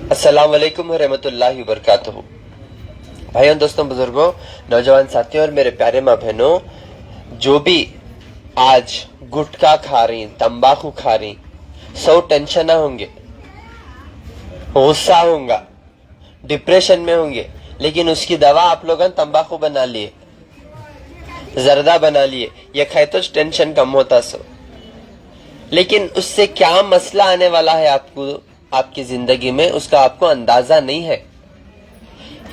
अस्सलाम वालेकुम रहमतुल्लाहि व बरकातहू। भाइयों, दोस्तों, बुजुर्गों, नौजवान साथियों और मेरे प्यारे माँ बहनों, जो भी आज गुटखा खा रही, तंबाकू खा रही, 100 टेंशन होंगे, गुस्सा होगा, डिप्रेशन में होंगे, लेकिन उसकी दवा आप लोगों ने तंबाकू बना लिए, जर्दा बना लिए, ये खाए तो टेंशन कम होता सो। लेकिन उससे क्या मसला आने वाला है आपको, आपकी जिंदगी में, उसका आपको अंदाजा नहीं है।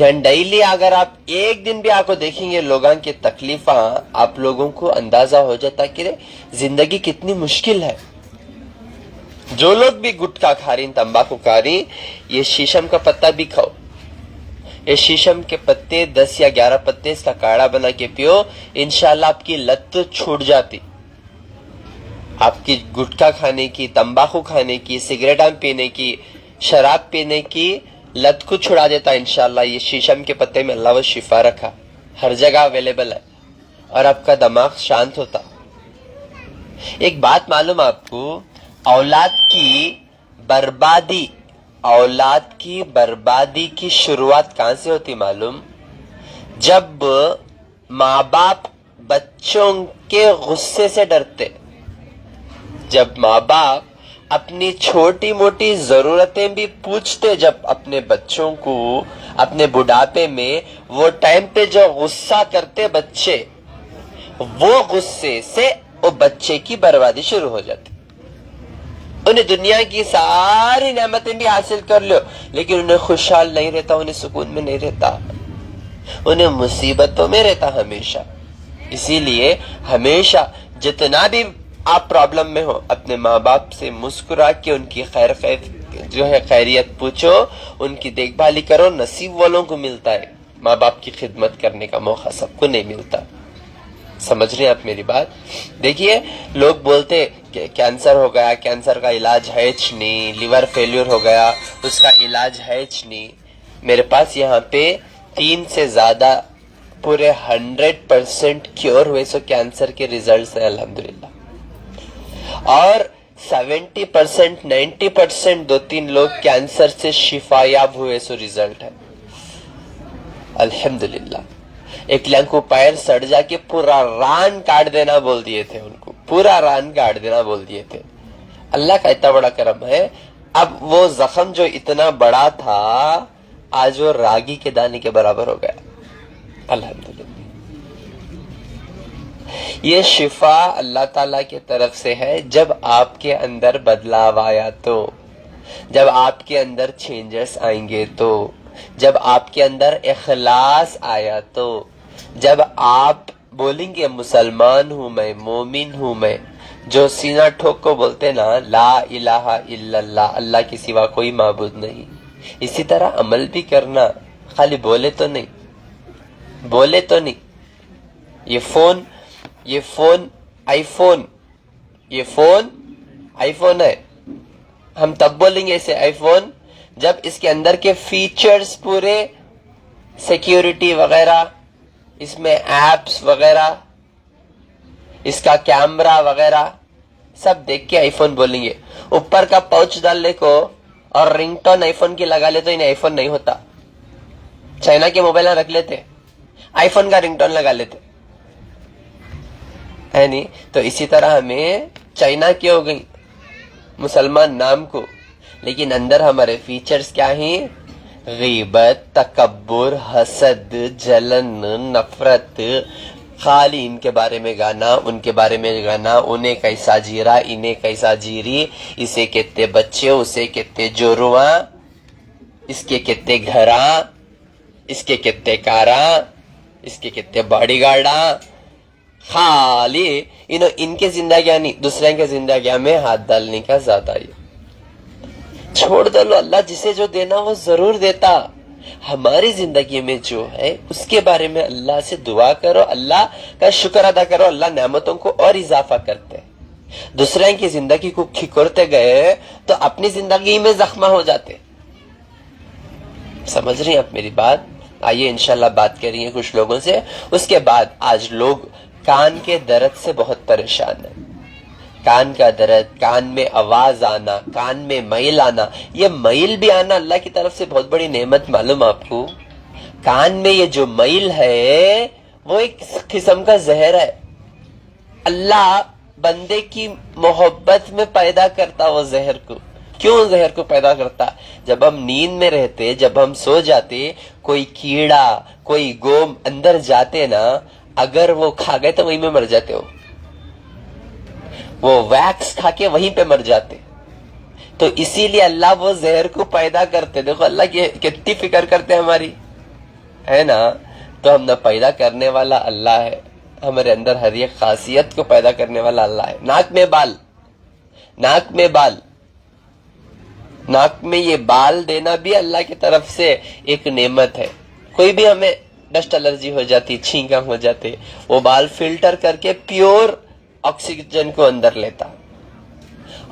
यानी डेली अगर आप एक दिन भी आपको देखेंगे लोगों की तकलीफा, आप लोगों को अंदाजा हो जाता कि जिंदगी कितनी मुश्किल है। जो लोग भी गुटखा खा रही, तंबाकू खा रही, ये शीशम का पत्ता भी खाओ। ये शीशम के पत्ते 10 या 11 पत्ते, इसका काढ़ा बना के पियो, इंशाल्लाह आपकी लत छूट जाती। आपकी गुटखा खाने की, तंबाकू खाने की, सिगरेट पीने की, शराब पीने की लत को छुड़ा देता इंशाल्लाह। ये शीशम के पत्ते में अल्लाह वो शिफा रखा, हर जगह अवेलेबल है, और आपका दिमाग शांत होता। एक बात मालूम आपको, औलाद की बर्बादी की शुरुआत कहां से होती मालूम? जब माँ बाप बच्चों के गुस्से से डरते, जब माँ बाप अपनी छोटी मोटी जरूरतें भी पूछते, जब अपने बच्चों को अपने बुढ़ापे में, वो टाइम पे जो गुस्सा करते बच्चे, वो गुस्से से वो बच्चे की बर्बादी शुरू हो जाती। उन्हें दुनिया की सारी नेमतें भी हासिल कर लो, लेकिन उन्हें खुशहाल नहीं रहता, उन्हें सुकून में नहीं रहता, उन्हें मुसीबतों में रहता हमेशा। इसीलिए हमेशा जितना भी आप प्रॉब्लम में हो, अपने माँ बाप से मुस्कुरा के उनकी खैरियत पूछो, उनकी देखभाली करो। नसीब वालों को मिलता है, माँ बाप की खिदमत करने का मौका सबको नहीं मिलता। समझ रहे हैं आप मेरी बात? देखिए, लोग बोलते कि कैंसर हो गया, कैंसर का इलाज है नहीं, लिवर फेल्यूर हो गया, उसका इलाज है नहीं। मेरे पास यहाँ पे 3 से ज्यादा पूरे 100% क्योर हुए सो कैंसर के रिजल्ट्स हैं अल्हम्दुलिल्लाह। और 70% 90% 2-3 लोग कैंसर से शिफायाब हुए सो रिजल्ट है अल्हम्दुलिल्लाह। एक लंग को पैर सड़ जाके पूरा रान काट देना बोल दिए थे, उनको पूरा रान काट देना बोल दिए थे। अल्लाह का इतना बड़ा करम है, अब वो जख्म जो इतना बड़ा था, आज वो रागी के दाने के बराबर हो गया अल्हम्दुलिल्लाह। ये शिफा अल्लाह ताला की तरफ से है। जब आपके अंदर बदलाव आया तो, जब आपके अंदर चेंजेस आएंगे तो, जब आपके अंदर इखलास आया तो, जब आप बोलेंगे मुसलमान हूं मैं, मोमिन हूं मैं, जो सीना ठोक को बोलते ना, ला इलाहा इल्लल्लाह, अल्लाह के सिवा कोई माबूद नहीं। इसी तरह अमल भी करना, खाली बोले तो नहीं, बोले तो नहीं। ये फोन आईफोन है, हम तब बोलेंगे इसे आईफोन जब इसके अंदर के फीचर्स पूरे, सिक्योरिटी वगैरह, इसमें एप्स वगैरह, इसका कैमरा वगैरह सब देख के आईफोन बोलेंगे। ऊपर का पाउच डालने को और रिंगटोन आईफोन की लगा ले तो इन्हें आईफोन नहीं होता। चाइना के मोबाइल रख लेते, आईफोन का रिंगटोन लगा लेते, है नहीं? तो इसी तरह हमें चाइना की हो गई मुसलमान नाम को, लेकिन अंदर हमारे फीचर्स क्या हैं? गीबत, तकब्बुर, हसद, जलन, नफरत, खाली इनके बारे में गाना, उनके बारे में गाना, उन्हें कैसा जीरा, इन्हें कैसा जीरी, इसे कितने बच्चे, उसे कितने जोरुआ, इसके कितने घरा, इसके कितने कारा, इसके कितने बॉडीगार्डा। खाली इनके जिंदगी नहीं, दूसरे के जिंदगी में हाथ डालने का ज्यादा ही छोड़ दो। अल्लाह जिसे जो देना वो जरूर देता। हमारी जिंदगी में जो है उसके बारे में अल्लाह से दुआ करो, अल्लाह का शुक्र अदा करो, अल्लाह नेमतों को और इजाफा करते हैं। दूसरे की जिंदगी को खिकोरते गए तो अपनी जिंदगी में जख्मा हो जाते। समझ रही हैं आप मेरी बात? आइए इंशाल्लाह बात करेंगे कुछ लोगों से। उसके बाद, आज लोग कान के दर्द से बहुत परेशान है, कान का दर्द, कान में आवाज आना, कान में मैल आना, ये मैल भी आना अल्लाह की तरफ से बहुत बड़ी नेमत मालूम आपको। कान में ये जो मैल है वो एक किस्म का जहर है। अल्लाह बंदे की मोहब्बत में पैदा करता वो जहर को। क्यों जहर को पैदा करता? जब हम नींद में रहते, जब हम सो जाते, कोई कीड़ा, कोई गोम अंदर जाते ना, अगर वो खा गए तो वहीं में मर जाते हो। वो वैक्स खा के वहीं पे मर जाते। तो इसीलिए अल्लाह वो जहर को पैदा करते। देखो अल्लाह की कितनी फिक्र करते हमारी, है ना। तो हम ना पैदा करने वाला अल्लाह है, हमारे अंदर हर एक खासियत को पैदा करने वाला अल्लाह है। नाक में बाल, नाक में बाल, नाक में ये बाल देना भी अल्लाह की तरफ से एक नेमत है। कोई भी हमें डस्ट एलर्जी हो जाती, छींका हो जाते, वो बाल फिल्टर करके प्योर ऑक्सीजन को अंदर लेता।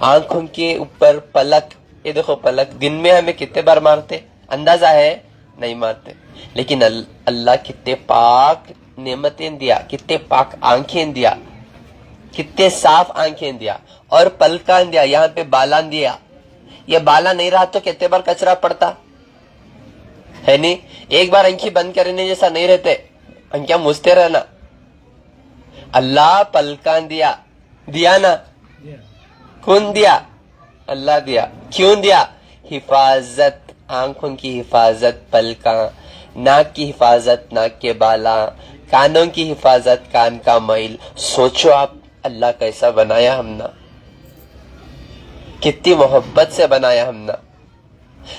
आंखों के ऊपर पलक, ये देखो पलक दिन में हमें कितने बार मारते, अंदाजा है? नहीं मारते। लेकिन अल्लाह कितने पाक नेमतें दिया, कितने पाक आंखें दिया, कितने साफ आंखें दिया, और पलकान दिया, यहाँ पे बालान दिया। ये बाला नहीं रहा तो कितने बार कचरा पड़ता है नहीं। एक बार आंखी बंद करने जैसा नहीं रहते, आंखें मूसते रहना। अल्लाह पलकान दिया, दिया ना? कौन दिया? अल्लाह दिया। क्यों दिया? हिफाजत, आंखों की हिफाजत पलका, नाक की हिफाजत नाक के बाला, कानों की हिफाजत कान का मैल। सोचो आप अल्लाह कैसा बनाया हमना, कितनी मोहब्बत से बनाया हमना।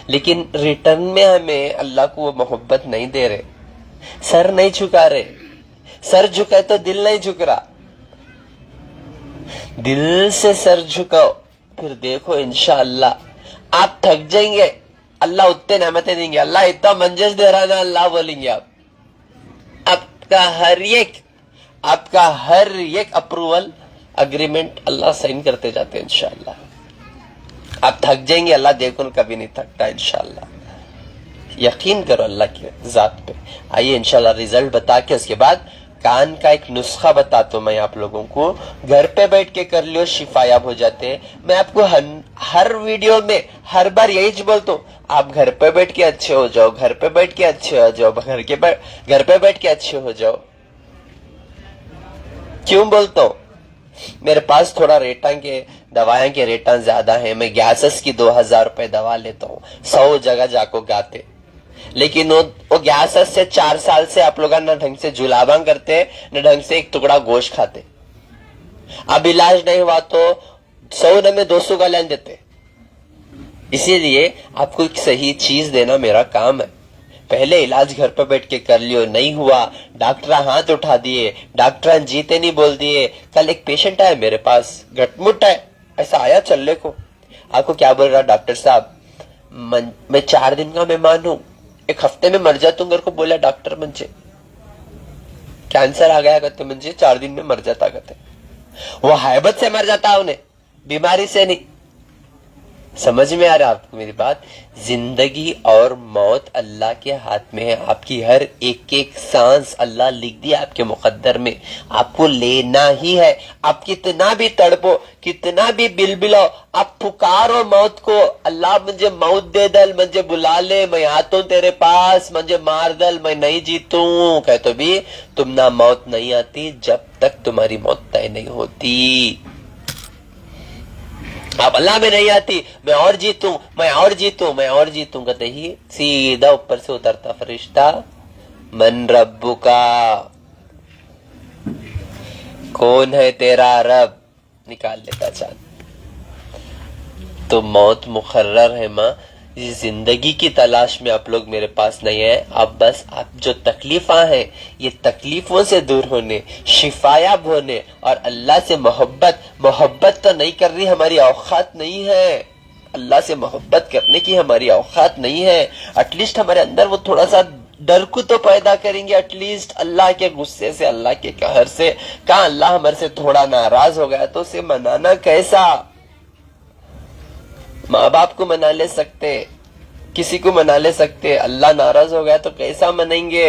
लेकिन रिटर्न में हमें अल्लाह को वो मोहब्बत नहीं दे रहे, सर नहीं झुका रहे। सर झुकाए तो दिल नहीं झुक रहा। दिल से सर झुकाओ, फिर देखो इंशाअल्लाह आप थक जाएंगे, अल्लाह उतने नेमतें देंगे। अल्लाह इतना मंजस दे रहा ना, अल्लाह बोलेंगे आप, आपका हर एक अप्रूवल अग्रीमेंट अल्लाह साइन करते जाते हैं इंशाअल्लाह। आप थक जाएंगे, अल्लाह देखो कभी नहीं थकता इंशाअल्लाह। यकीन करो अल्लाह की जात पे। आइए इंशाअल्लाह रिजल्ट बता के उसके बाद कान का एक नुस्खा बताता हूं मैं आप लोगों को, घर पे बैठ के कर लियो, शिफायाब हो जाते हैं। मैं आपको हर वीडियो में हर बार यही बोलता हूँ, आप घर पे बैठ के अच्छे हो जाओ, घर पे बैठ के अच्छे हो जाओ, घर पे बैठ के अच्छे हो जाओ। क्यों बोलता हूँ? मेरे पास थोड़ा रेटा के दवाएं के रेटा ज्यादा है, मैं गैसेस की 2000 रुपए दवा लेता हूँ, 100 जगह जाको गाते। लेकिन वो गैसेस से 4 साल से आप लोग ना ढंग से जुलाबा करते, न ढंग से एक टुकड़ा गोश्त खाते। अब इलाज नहीं हुआ तो 100 में 200 का लेन देते। इसीलिए आपको एक सही चीज देना मेरा काम है। पहले इलाज घर पर बैठ के कर लियो, नहीं हुआ डॉक्टर हाथ उठा दिए, डॉक्टर जीते नहीं बोल दिए। कल एक पेशेंट आया मेरे पास, गटमुट है, ऐसा आया चलने को। आपको क्या बोल रहा डॉक्टर साहब, मैं 4 दिन का मेहमान हूं, 1 हफ्ते में मर जाता हूं। घर को बोला डॉक्टर मुझे कैंसर आ गया कहते, मुझे 4 दिन में मर जाता कहते। वो हैबत से मर जाता उन्हें, बीमारी से नहीं। समझ में आ रहा है आपको मेरी बात? जिंदगी और मौत अल्लाह के हाथ में है। आपकी हर एक एक सांस अल्लाह लिख दिया आपके मुकद्दर में, आपको लेना ही है। आप कितना भी तड़पो, कितना भी बिलबिलो, आप पुकारो मौत को, अल्लाह मुझे मौत दे दल, मुझे बुला ले, मैं आता हूं तेरे पास, मुझे मार दल, मैं नहीं जीतूं कह तो भी तुम ना मौत नहीं आती जब तक तुम्हारी मौत तय नहीं होती। आप अल्लाह में नहीं आती, मैं और जीतूं, मैं और जीतूं, मैं और जीतूं कहते ही सीधा ऊपर से उतरता फरिश्ता, मन रब्बुका, कौन है तेरा रब, निकाल लेता चांद। तो मौत मुकर्रर है माँ। इस जिंदगी की तलाश में आप लोग मेरे पास नहीं है। अब बस आप जो तकलीफा हैं, ये तकलीफों से दूर होने, शिफायाब होने और अल्लाह से मोहब्बत तो नहीं कर रही, हमारी औकात नहीं है। अल्लाह से मोहब्बत करने की हमारी औकात नहीं है। एटलीस्ट हमारे अंदर वो थोड़ा सा डर को तो पैदा करेंगे, एटलीस्ट अल्लाह के गुस्से से, अल्लाह के कहर से। कहा अल्लाह हमारे से थोड़ा नाराज हो गया तो उसे मनाना कैसा? माँ बाप को मना ले सकते, किसी को मना ले सकते, अल्लाह नाराज हो गया तो कैसा मनाएंगे?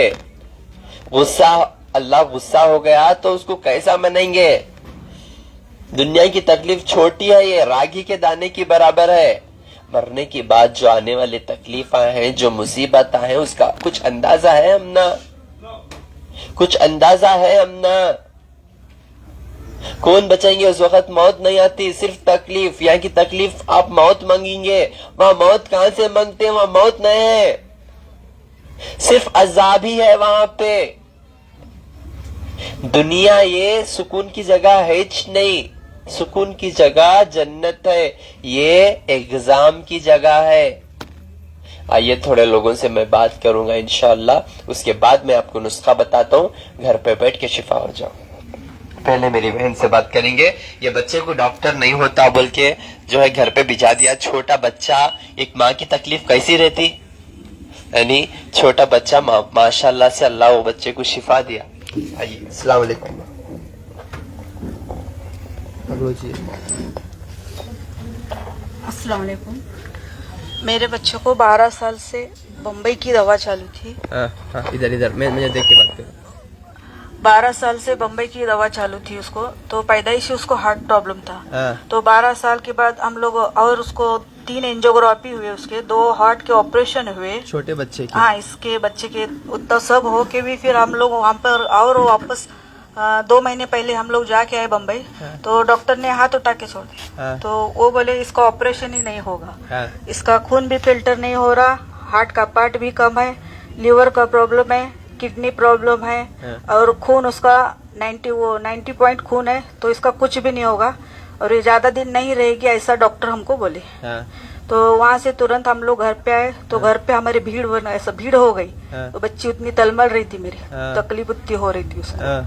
अल्लाह गुस्सा हो गया तो उसको कैसा मनाएंगे? दुनिया की तकलीफ छोटी है, ये रागी के दाने की बराबर है। मरने के बाद जो आने वाली तकलीफा हैं, जो मुसीबत है, उसका कुछ अंदाजा है हमना? कुछ अंदाजा है हमना? कौन बचाएंगे उस वक्त? मौत नहीं आती, सिर्फ तकलीफ। यहाँ की तकलीफ आप मौत मांगेंगे, वहां मौत कहां से मांगते हैं? वहां मौत नहीं है, सिर्फ अजाब ही है वहां पे। दुनिया ये सुकून की जगह है नहीं, सुकून की जगह जन्नत है, ये एग्जाम की जगह है। आइए थोड़े लोगों से मैं बात करूंगा इंशाअल्लाह, उसके बाद मैं आपको नुस्खा बताता हूँ, घर पे बैठ के शिफा हो जाओ। पहले मेरी बहन से बात करेंगे। ये बच्चे को डॉक्टर नहीं होता बोल के जो है घर पे भिजा दिया। छोटा बच्चा, एक माँ की तकलीफ कैसी रहती, यानी छोटा बच्चा माशाल्लाह से अल्लाह वो बच्चे को शिफा दिया। आइए, अस्सलाम वालेकुम। अस्सलाम वालेकुम। मेरे बच्चों को 12 साल से बम्बई की दवा चालू थी। इधर मैं देख के बात करूं। 12 साल से बम्बई की दवा चालू थी उसको, तो पैदाइशी उसको हार्ट प्रॉब्लम था। तो 12 साल के बाद हम लोग, और उसको 3 एंजियोग्राफी हुए, उसके 2 हार्ट के ऑपरेशन हुए छोटे बच्चे के। हाँ, इसके बच्चे के उतना सब हो के भी फिर हम लोग वहाँ पर और वापस 2 महीने पहले हम लोग जाके आए बम्बई। तो डॉक्टर ने हाथ उठा के छोड़ दिया। तो वो बोले इसका ऑपरेशन ही नहीं होगा, इसका खून भी फिल्टर नहीं हो रहा, हार्ट का पार्ट भी कम है, लीवर का प्रॉब्लम है, किडनी प्रॉब्लम है, और खून उसका 90 पॉइंट खून है, तो इसका कुछ भी नहीं होगा और ये ज्यादा दिन नहीं रहेगी, ऐसा डॉक्टर हमको बोले। तो वहाँ से तुरंत हम लोग घर पे आए। तो घर पे हमारी भीड़ हो गई। तो बच्ची उतनी तलमल रही थी, मेरी तकलीफ उतनी हो रही थी उसको।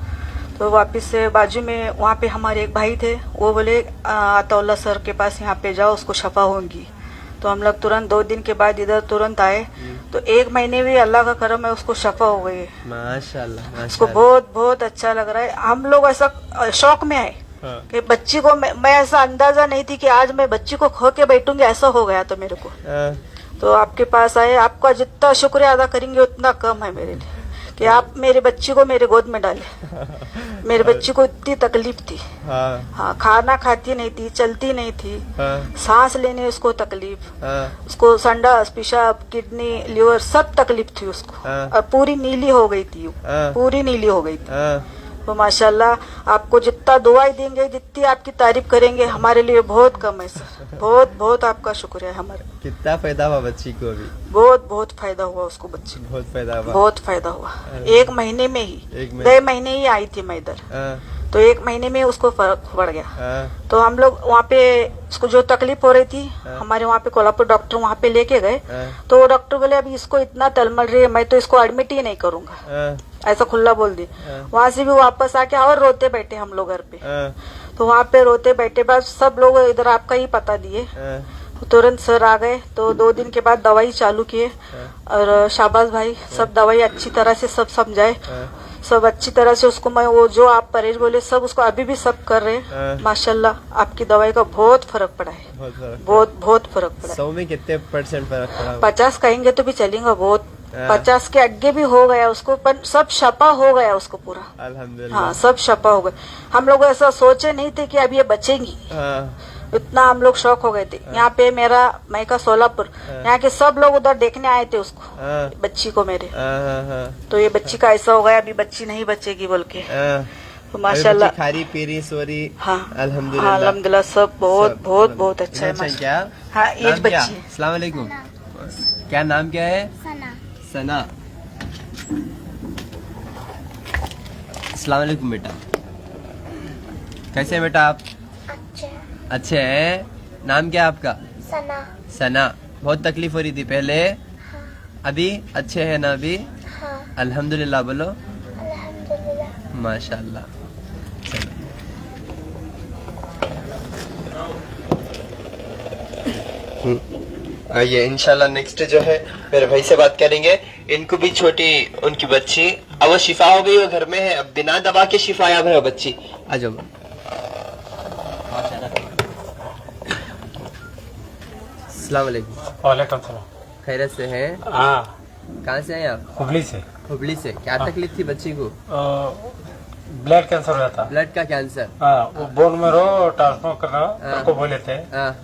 तो वापस से बाजू में वहाँ पे हमारे एक भाई थे, वो बोले अतौल्ला सर के पास यहाँ पे जाओ, उसको शफा होंगी। तो हम लोग तुरंत 2 दिन के बाद इधर तुरंत आए। तो 1 महीने भी अल्लाह का करम है, उसको शफा हो गई है माशाल्लाह। उसको बहुत बहुत अच्छा लग रहा है। हम लोग ऐसा शौक में आए कि बच्ची को मैं ऐसा अंदाजा नहीं थी कि आज मैं बच्ची को खो के बैठूंगी, ऐसा हो गया तो मेरे को। तो आपके पास आए, आपका जितना शुक्रिया अदा करेंगे उतना कम है मेरे लिए कि आप मेरे बच्ची को मेरे गोद में डाले। मेरे बच्ची को इतनी तकलीफ थी। हाँ, खाना खाती नहीं थी, चलती नहीं थी, सांस लेने उसको तकलीफ, उसको संडास, पेशाब, किडनी, लीवर सब तकलीफ थी उसको। और पूरी नीली हो गई थी, पूरी नीली हो गई थी। तो माशाल्लाह आपको जितना दुआई देंगे, जितनी आपकी तारीफ करेंगे, हमारे लिए बहुत कम है सर। बहुत बहुत आपका शुक्रिया है हमारा। कितना फायदा हुआ बच्ची को अभी? बहुत फायदा हुआ उसको, बच्ची को बहुत फायदा हुआ। बहुत फायदा हुआ। 1 महीने में ही, 2 महीने ही आई थी मैं इधर, तो 1 महीने में उसको फर्क पड़ गया। तो हम लोग वहाँ पे उसको जो तकलीफ हो रही थी, हमारे वहाँ पे कोल्हापुर डॉक्टर वहाँ पे लेके गए। तो डॉक्टर बोले अभी इसको इतना तलमल रही है, मैं तो इसको एडमिट ही नहीं करूंगा, ऐसा खुला बोल दी। वहाँ से भी वापस आके और रोते बैठे हम लोग घर पे। तो वहाँ पे रोते बैठे बाद सब लोग इधर आपका ही पता दिए। तुरंत सर आ गए। तो 2 दिन के बाद दवाई चालू किए और शाबाश भाई, सब दवाई अच्छी तरह से सब समझाए, सब अच्छी तरह से उसको मैं वो जो आप परहेज बोले सब उसको अभी भी सब कर रहे हैं। माशाल्लाह आपकी दवाई का बहुत फर्क पड़ा है, बहुत फर्क पड़ा। 100 में कितने % फर्क पड़ा? 50 कहेंगे तो भी चलेगा, बहुत 50 के आगे भी हो गया उसको, पर सब शफा हो गया उसको पूरा, अल्हम्दुलिल्लाह। हाँ, सब शफा हो गए। हम लोग ऐसा सोचे नहीं थे कि अब ये बचेंगी, इतना हम लोग शौक हो गए थे। यहाँ पे मेरा मैका सोलापुर, यहाँ के सब लोग उधर देखने आए थे उसको, बच्ची को मेरे। तो ये बच्ची का ऐसा हो गया, अभी बच्ची नहीं बचेगी बोल के। तो माशाल्लाह खारी पीरी सोरी, हाँ अल्हम्दुलिल्लाह, अल्हम्दुलिल्लाह सब बहुत अच्छा है। क्या हाँ, एज बच्ची। अस्सलाम वालेकुम, क्या नाम क्या है? सना। अस्सलाम वालेकुम बेटा, कैसे हैं बेटा आप? अच्छे हैं। नाम क्या है आपका? सना। सना। बहुत तकलीफ हो रही थी पहले? हाँ। अभी अच्छे हैं ना? अभी हाँ। अल्हम्दुलिल्लाह बोलो। अल्हम्दुलिल्लाह। माशाल्लाह। चलो आइए इंशाल्लाह नेक्स्ट जो है मेरे भाई से बात करेंगे। इनको भी छोटी उनकी बच्ची, अब वो शिफा हो गई, वो घर में है, अब बिना दवा के शिफा याब है वो बच्ची। आ जाओ। अस्सलाम वालेकुम। वालेकुम सलाम। खैरियत से हैं? हाँ, कहाँ से हैं आप? हुबली से। हुबली से। क्या तकलीफ थी बच्ची को? ब्लड कैंसर हुआ था। ब्लड का कैंसर। हाँ, वो बोन मेरो ट्रांसफर करना को बोले थे। हाँ,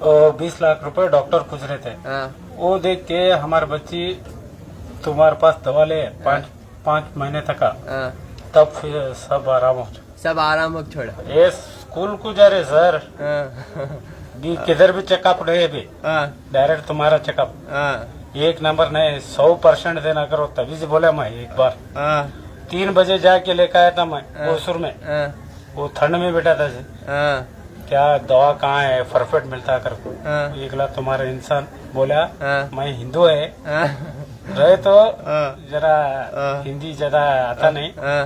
और 20 लाख रुपए डॉक्टर पूछ रहे थे। हाँ, वो देख के हमारे बच्ची तुम्हारे पास दवा ले 5 महीने तक का, हाँ, तब फिर सब आराम हो। सब आराम हो छोड़ा। ये स्कूल को जा रहे सर, हाँ, किधर भी चेकअप रहे भी हाँ, डायरेक्ट तुम्हारा चेकअप हाँ, 1 नंबर नहीं 100% देना करो। तभी से बोला मैं एक बार हाँ, 3 बजे जाके लेकर आया था मैं होसुर में। हाँ, वो ठंड में बैठा था जी। हाँ, क्या दवा कहाँ है परफेक्ट मिलता कर को। हाँ, एक लाख तुम्हारा इंसान बोला हाँ, मैं हिंदू है हाँ, रहे तो हाँ, जरा हाँ। हिंदी ज्यादा आता नहीं, हाँ,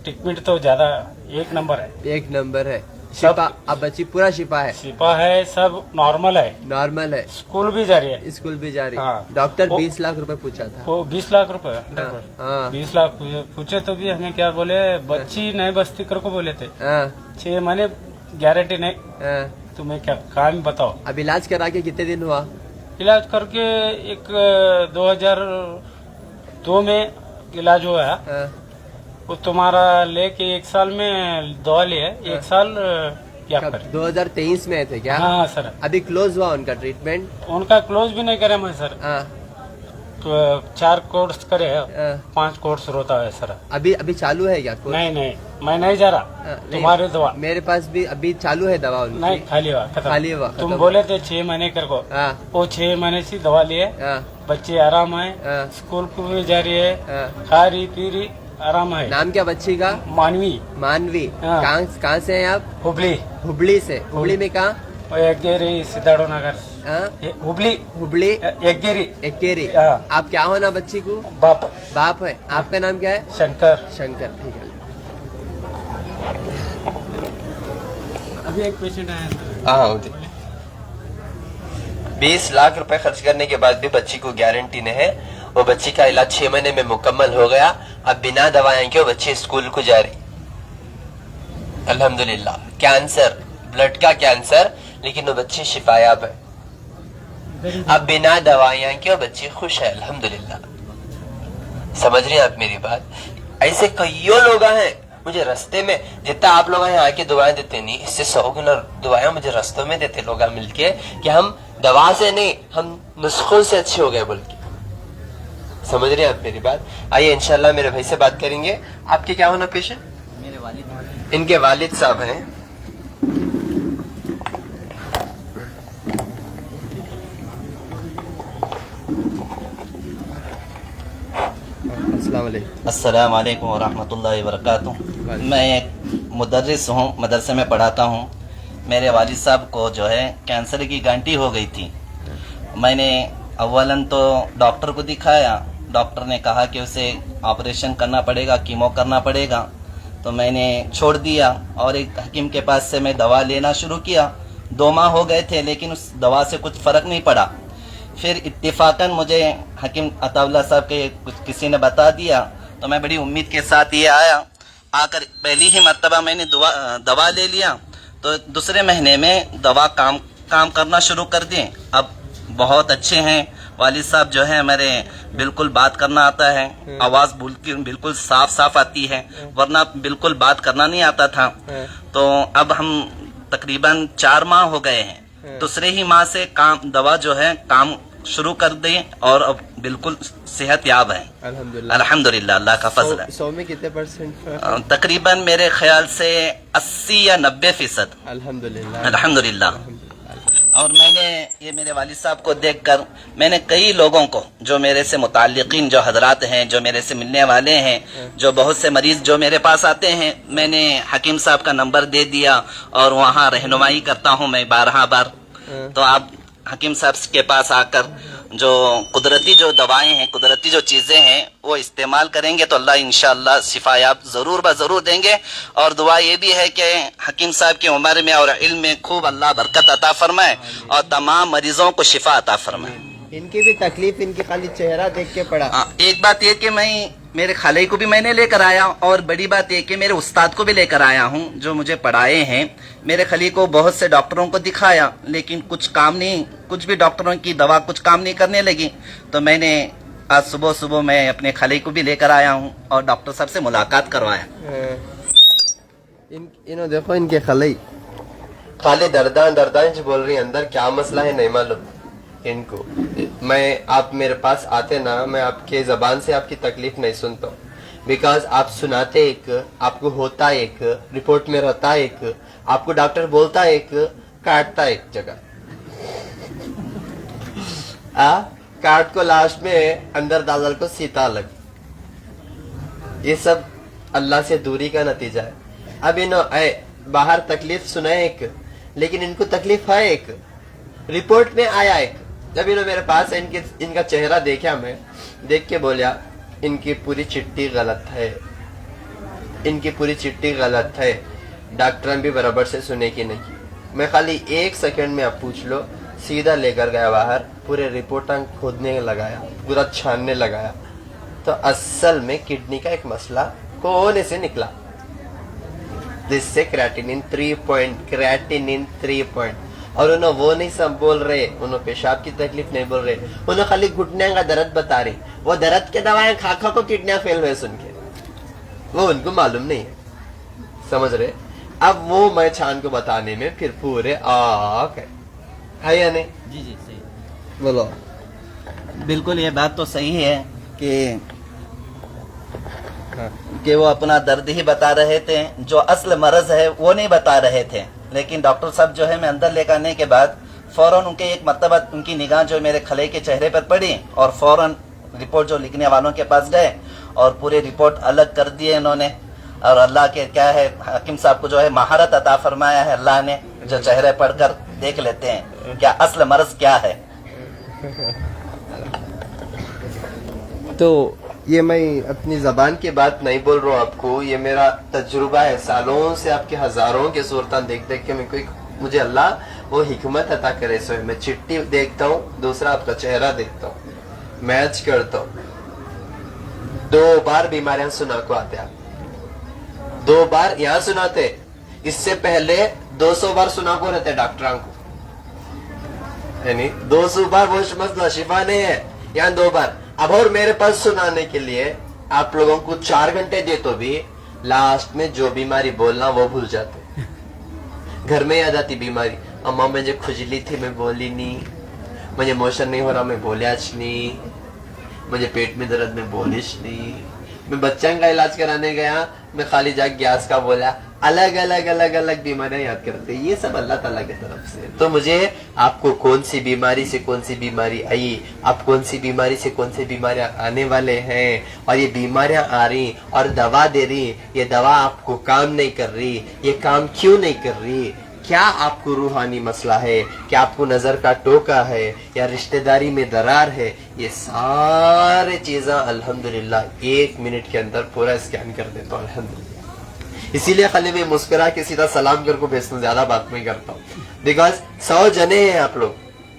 ट्रीटमेंट तो ज्यादा 1 नंबर है। 1 नंबर है। शिफा, अब बच्ची पूरा शिफा है, सिपा है, सब नॉर्मल है, नॉर्मल है, स्कूल भी जा रही है। स्कूल भी जा रही। हाँ। डॉक्टर वो- 20 लाख रुपए पूछा था। वो 20 लाख रुपए हाँ, 20 लाख पूछे तो भी हमें क्या बोले, बच्ची नहीं बस्ती कर को बोले थे। हाँ, 6 महीने गारंटी नहीं। हाँ। तुम्हें क्या काम बताओ। अब इलाज करा के कितने दिन हुआ? इलाज करके एक 2002 में इलाज हुआ है। हाँ, वो तुम्हारा लेके 1 साल में दवा लिए 1 साल क्या कब? कर। 2023 में थे क्या? हाँ सर, अभी क्लोज हुआ उनका ट्रीटमेंट? उनका क्लोज भी नहीं करे मैं सर। हाँ, तो 4 कोर्स करे, हाँ। 5 कोर्स होता है सर। अभी अभी चालू है क्या कोर्स? नहीं मैं नहीं जा रहा। नहीं, तुम्हारी दवा मेरे पास भी अभी चालू है दवा उनकी। नहीं, खाली हुआ खत्म। खाली हुआ, तुम खत्म। बोले थे 6 महीने कर को, हाँ, वो 6 महीने से दवा लिए, हाँ, बच्चे आराम है, हाँ, स्कूल को भी जा रही है, हाँ। खा रही पी रही आराम है। नाम क्या बच्ची का? मानवी, मानवी। हाँ। कहाँ से हैं आप? हुबली, हुबली से। हुबली में कहाँ? और एकगेरी सिद्धार्थो नगर। हाँ? हुबली हुबली एकगेरी। एकेरी। हाँ। आप क्या होना बच्ची को? बाप बाप है। आपका नाम क्या है? शंकर। शंकर। ठीक है। अभी एक पेशेंट आया था। हाँ होती 20 लाख रुपए खर्च करने के बाद भी बच्ची को गारंटी नहीं है। वो बच्ची का इलाज 6 महीने में मुकम्मल हो गया। अब बिना दवाएं के वो बच्ची स्कूल को जा रही। अल्हम्दुलिल्लाह। कैंसर, ब्लड का कैंसर, लेकिन वो बच्ची शिफायाब है। अब बिना दवाइयां के वो बच्ची खुश है। अल्हम्दुलिल्लाह। समझ रहे हैं आप मेरी बात? ऐसे कईयों लोग हैं मुझे रास्ते में, जितना आप लोग यहाँ आके दुआएं देते नहीं, इससे 100 गुना दुआएं मुझे रास्तों में देते लोग मिलके कि हम दवा से नहीं, हम नुस्खों से अच्छे हो गए बोल के। समझ रहे हैं आप मेरी बात? आइए इंशाल्लाह मेरे भाई से बात करेंगे। आपके क्या होना पेशेंट? मेरे वालिद। इनके वालिद साहब हैं। अस्सलाम वालेकुम। अस्सलाम वालेकुम व रहमतुल्लाहि व बरकातुहू। मैं एक मुदर्रिस हूँ, मदरसे में पढ़ाता हूँ। मेरे वालिद साहब को जो है कैंसर की गांठी हो गई थी। मैंने अव्वलन तो डॉक्टर को दिखाया, डॉक्टर ने कहा कि उसे ऑपरेशन करना पड़ेगा, कीमो करना पड़ेगा। तो मैंने छोड़ दिया और एक हकीम के पास से मैं दवा लेना शुरू किया। 2 माह हो गए थे लेकिन उस दवा से कुछ फ़र्क नहीं पड़ा। फिर इत्तेफाकन मुझे हकीम अताउल्लाह साहब के कुछ किसी ने बता दिया, तो मैं बड़ी उम्मीद के साथ ये आया। आकर पहली ही मर्तबा मैंने दवा ले लिया, तो दूसरे महीने में दवा काम करना शुरू कर दी। अब बहुत अच्छे हैं वालिद साहब जो है मेरे, बिल्कुल बात करना आता है, आवाज़ बिल्कुल साफ आती है, वरना बिल्कुल बात करना नहीं आता था। तो अब हम तकरीबन 4 माह हो गए हैं। दूसरे ही माह से दवा जो है काम शुरू कर दें और अब बिल्कुल सेहत याब है। अल्हम्दुलिल्लाह। अल्हम्दुलिल्लाह, अल्लाह का फजल है। 100 में कितने परसेंट? तकरीबन मेरे ख्याल से 80 या 90%। अल्हम्दुलिल्लाह। अल्हम्दुलिल्लाह। और मैंने ये मेरे वालिद साहब को देखकर मैंने कई लोगों को, जो मेरे से मुताल्लिकीन जो हजरात हैं, जो मेरे से मिलने वाले हैं, जो बहुत से मरीज जो मेरे पास आते हैं, मैंने हकीम साहब का नंबर दे दिया और वहाँ रहनुमाई करता हूँ मैं 12 बार। तो आप हकीम साहब के पास आकर जो कुदरती जो दवाएं हैं, कुदरती जो चीज़ें हैं, वो इस्तेमाल करेंगे तो अल्लाह इंशाअल्लाह शिफायाब ज़रूर ब ज़रूर देंगे। और दुआ ये भी है कि हकीम साहब की उम्र में और इल्म में खूब अल्लाह बरकत अता फरमाए और तमाम मरीजों को शिफा अता फरमाए। इनकी भी तकलीफ इनकी खाली चेहरा देख के पड़ा। एक बात ये कि मैं मेरे खाले को भी मैंने लेकर आया, और बड़ी बात ये कि मेरे उस्ताद को भी लेकर आया हूँ जो मुझे पढ़ाए हैं। मेरे खली को बहुत से डॉक्टरों को दिखाया, लेकिन कुछ काम नहीं, कुछ भी डॉक्टरों की दवा कुछ काम नहीं करने लगी। तो मैंने आज सुबह सुबह मैं अपने खले को भी लेकर आया हूँ और डॉक्टर साहब से मुलाकात करवाया। इन्हों देखो इनके खलई खाली दर्दान बोल रही है, अंदर क्या मसला है नहीं मालूम इनको। मैं आप मेरे पास आते ना, मैं आपके जबान से आपकी तकलीफ नहीं सुनता हूँ, बिकॉज आप सुनाते एक, आपको होता एक, रिपोर्ट में रहता एक, आपको डॉक्टर बोलता एक, काटता एक जगह। काट को लास्ट में अंदर दादल को सीता अलग। ये सब अल्लाह से दूरी का नतीजा है। अब बाहर तकलीफ सुनाए एक, लेकिन इनको तकलीफ है एक, रिपोर्ट में आया एक। जब इन्होंने मेरे पास इनका चेहरा देखा, मैं देख के बोलिया इनकी पूरी चिट्ठी गलत है, इनकी पूरी चिट्ठी गलत है, डॉक्टर भी बराबर से सुने की नहीं। मैं खाली 1 सेकंड में आप पूछ लो, सीधा लेकर गया बाहर, पूरे रिपोर्ट खोदने लगाया, पूरा छानने लगाया, तो असल में किडनी का एक मसला कोने से निकला, जिससे क्रेटिनिन 3 पॉइंट। और उन्होंने वो नहीं सब बोल रहे, उन्होंने पेशाब की तकलीफ नहीं बोल रहे, उन्होंने खाली घुटने का दर्द बता रहे। वो दर्द के दवाएं खा खा को किडनियां फेल हुए सुन के, वो उनको मालूम नहीं है, समझ रहे। अब वो मैं छान को बताने में फिर पूरे है या नहीं? जी जी सही, बोलो। बिल्कुल ये बात तो सही है कि वो अपना दर्द ही बता रहे थे, जो असल मरज है वो नहीं बता रहे थे। लेकिन डॉक्टर साहब जो है, मैं अंदर लेकर आने के बाद फौरन उनके एक मर्तबा उनकी निगाह जो मेरे खले के चेहरे पर पड़ी और फौरन रिपोर्ट जो लिखने वालों के पास गए और पूरे रिपोर्ट अलग कर दिए इन्होंने। और अल्लाह के क्या है, हकीम साहब को जो है महारत अता फरमाया है अल्लाह ने, जो चेहरे पढ़कर देख लेते हैं क्या असल मर्ज क्या है। तो ये मैं अपनी जबान की बात नहीं बोल रहा हूँ आपको, ये मेरा तजुर्बा है, सालों से आपके हजारों के सूरतान देख देख के मुझे अल्लाह वो हिकमत अता करे। सो मैं चिट्ठी देखता हूँ, दूसरा आपका चेहरा देखता हूँ, मैच करता हूँ। 2 बार बीमारियां सुना को आते आप, 2 बार यहाँ सुनाते, इससे पहले 200 बार सुना को रहते डॉक्टरों को, यानी 200 बार वो मसला शिफा नहीं है, यहाँ 2 बार। अब और मेरे पास सुनाने के लिए आप लोगों को 4 घंटे दे तो भी लास्ट में जो बीमारी बोलना वो भूल जाते। घर में याद आती बीमारी, अम्मा मुझे खुजली थी मैं बोली नहीं, मुझे मोशन नहीं हो रहा मैं बोलियाच नहीं, मुझे पेट में दर्द में बोलिश नहीं। मैं बच्चा का इलाज कराने गया, मैं खाली जाके गैस का बोला। अलग अलग बीमारियां याद करते, ये सब अल्लाह ताला की तरफ से। तो मुझे आपको कौन सी बीमारी से कौन सी बीमारी आई, आप कौन सी बीमारी से कौन सी बीमारियां आने वाले हैं, और ये बीमारियां आ रही और दवा दे रही, ये दवा आपको काम नहीं कर रही, ये काम क्यों नहीं कर रही, क्या आपको रूहानी मसला है, क्या आपको नजर का टोका है, या रिश्तेदारी में दरार है, ये सारे चीजें अल्हम्दुलिल्लाह 1 मिनट के अंदर पूरा स्कैन कर देता हूँ अल्हम्दुलिल्लाह। इसीलिए खाली मैं मुस्कुरा के सीधा सलाम करके भेजता हूँ, ज्यादा बात नहीं करता हूँ, बिकॉज 100 जने हैं आप लोग,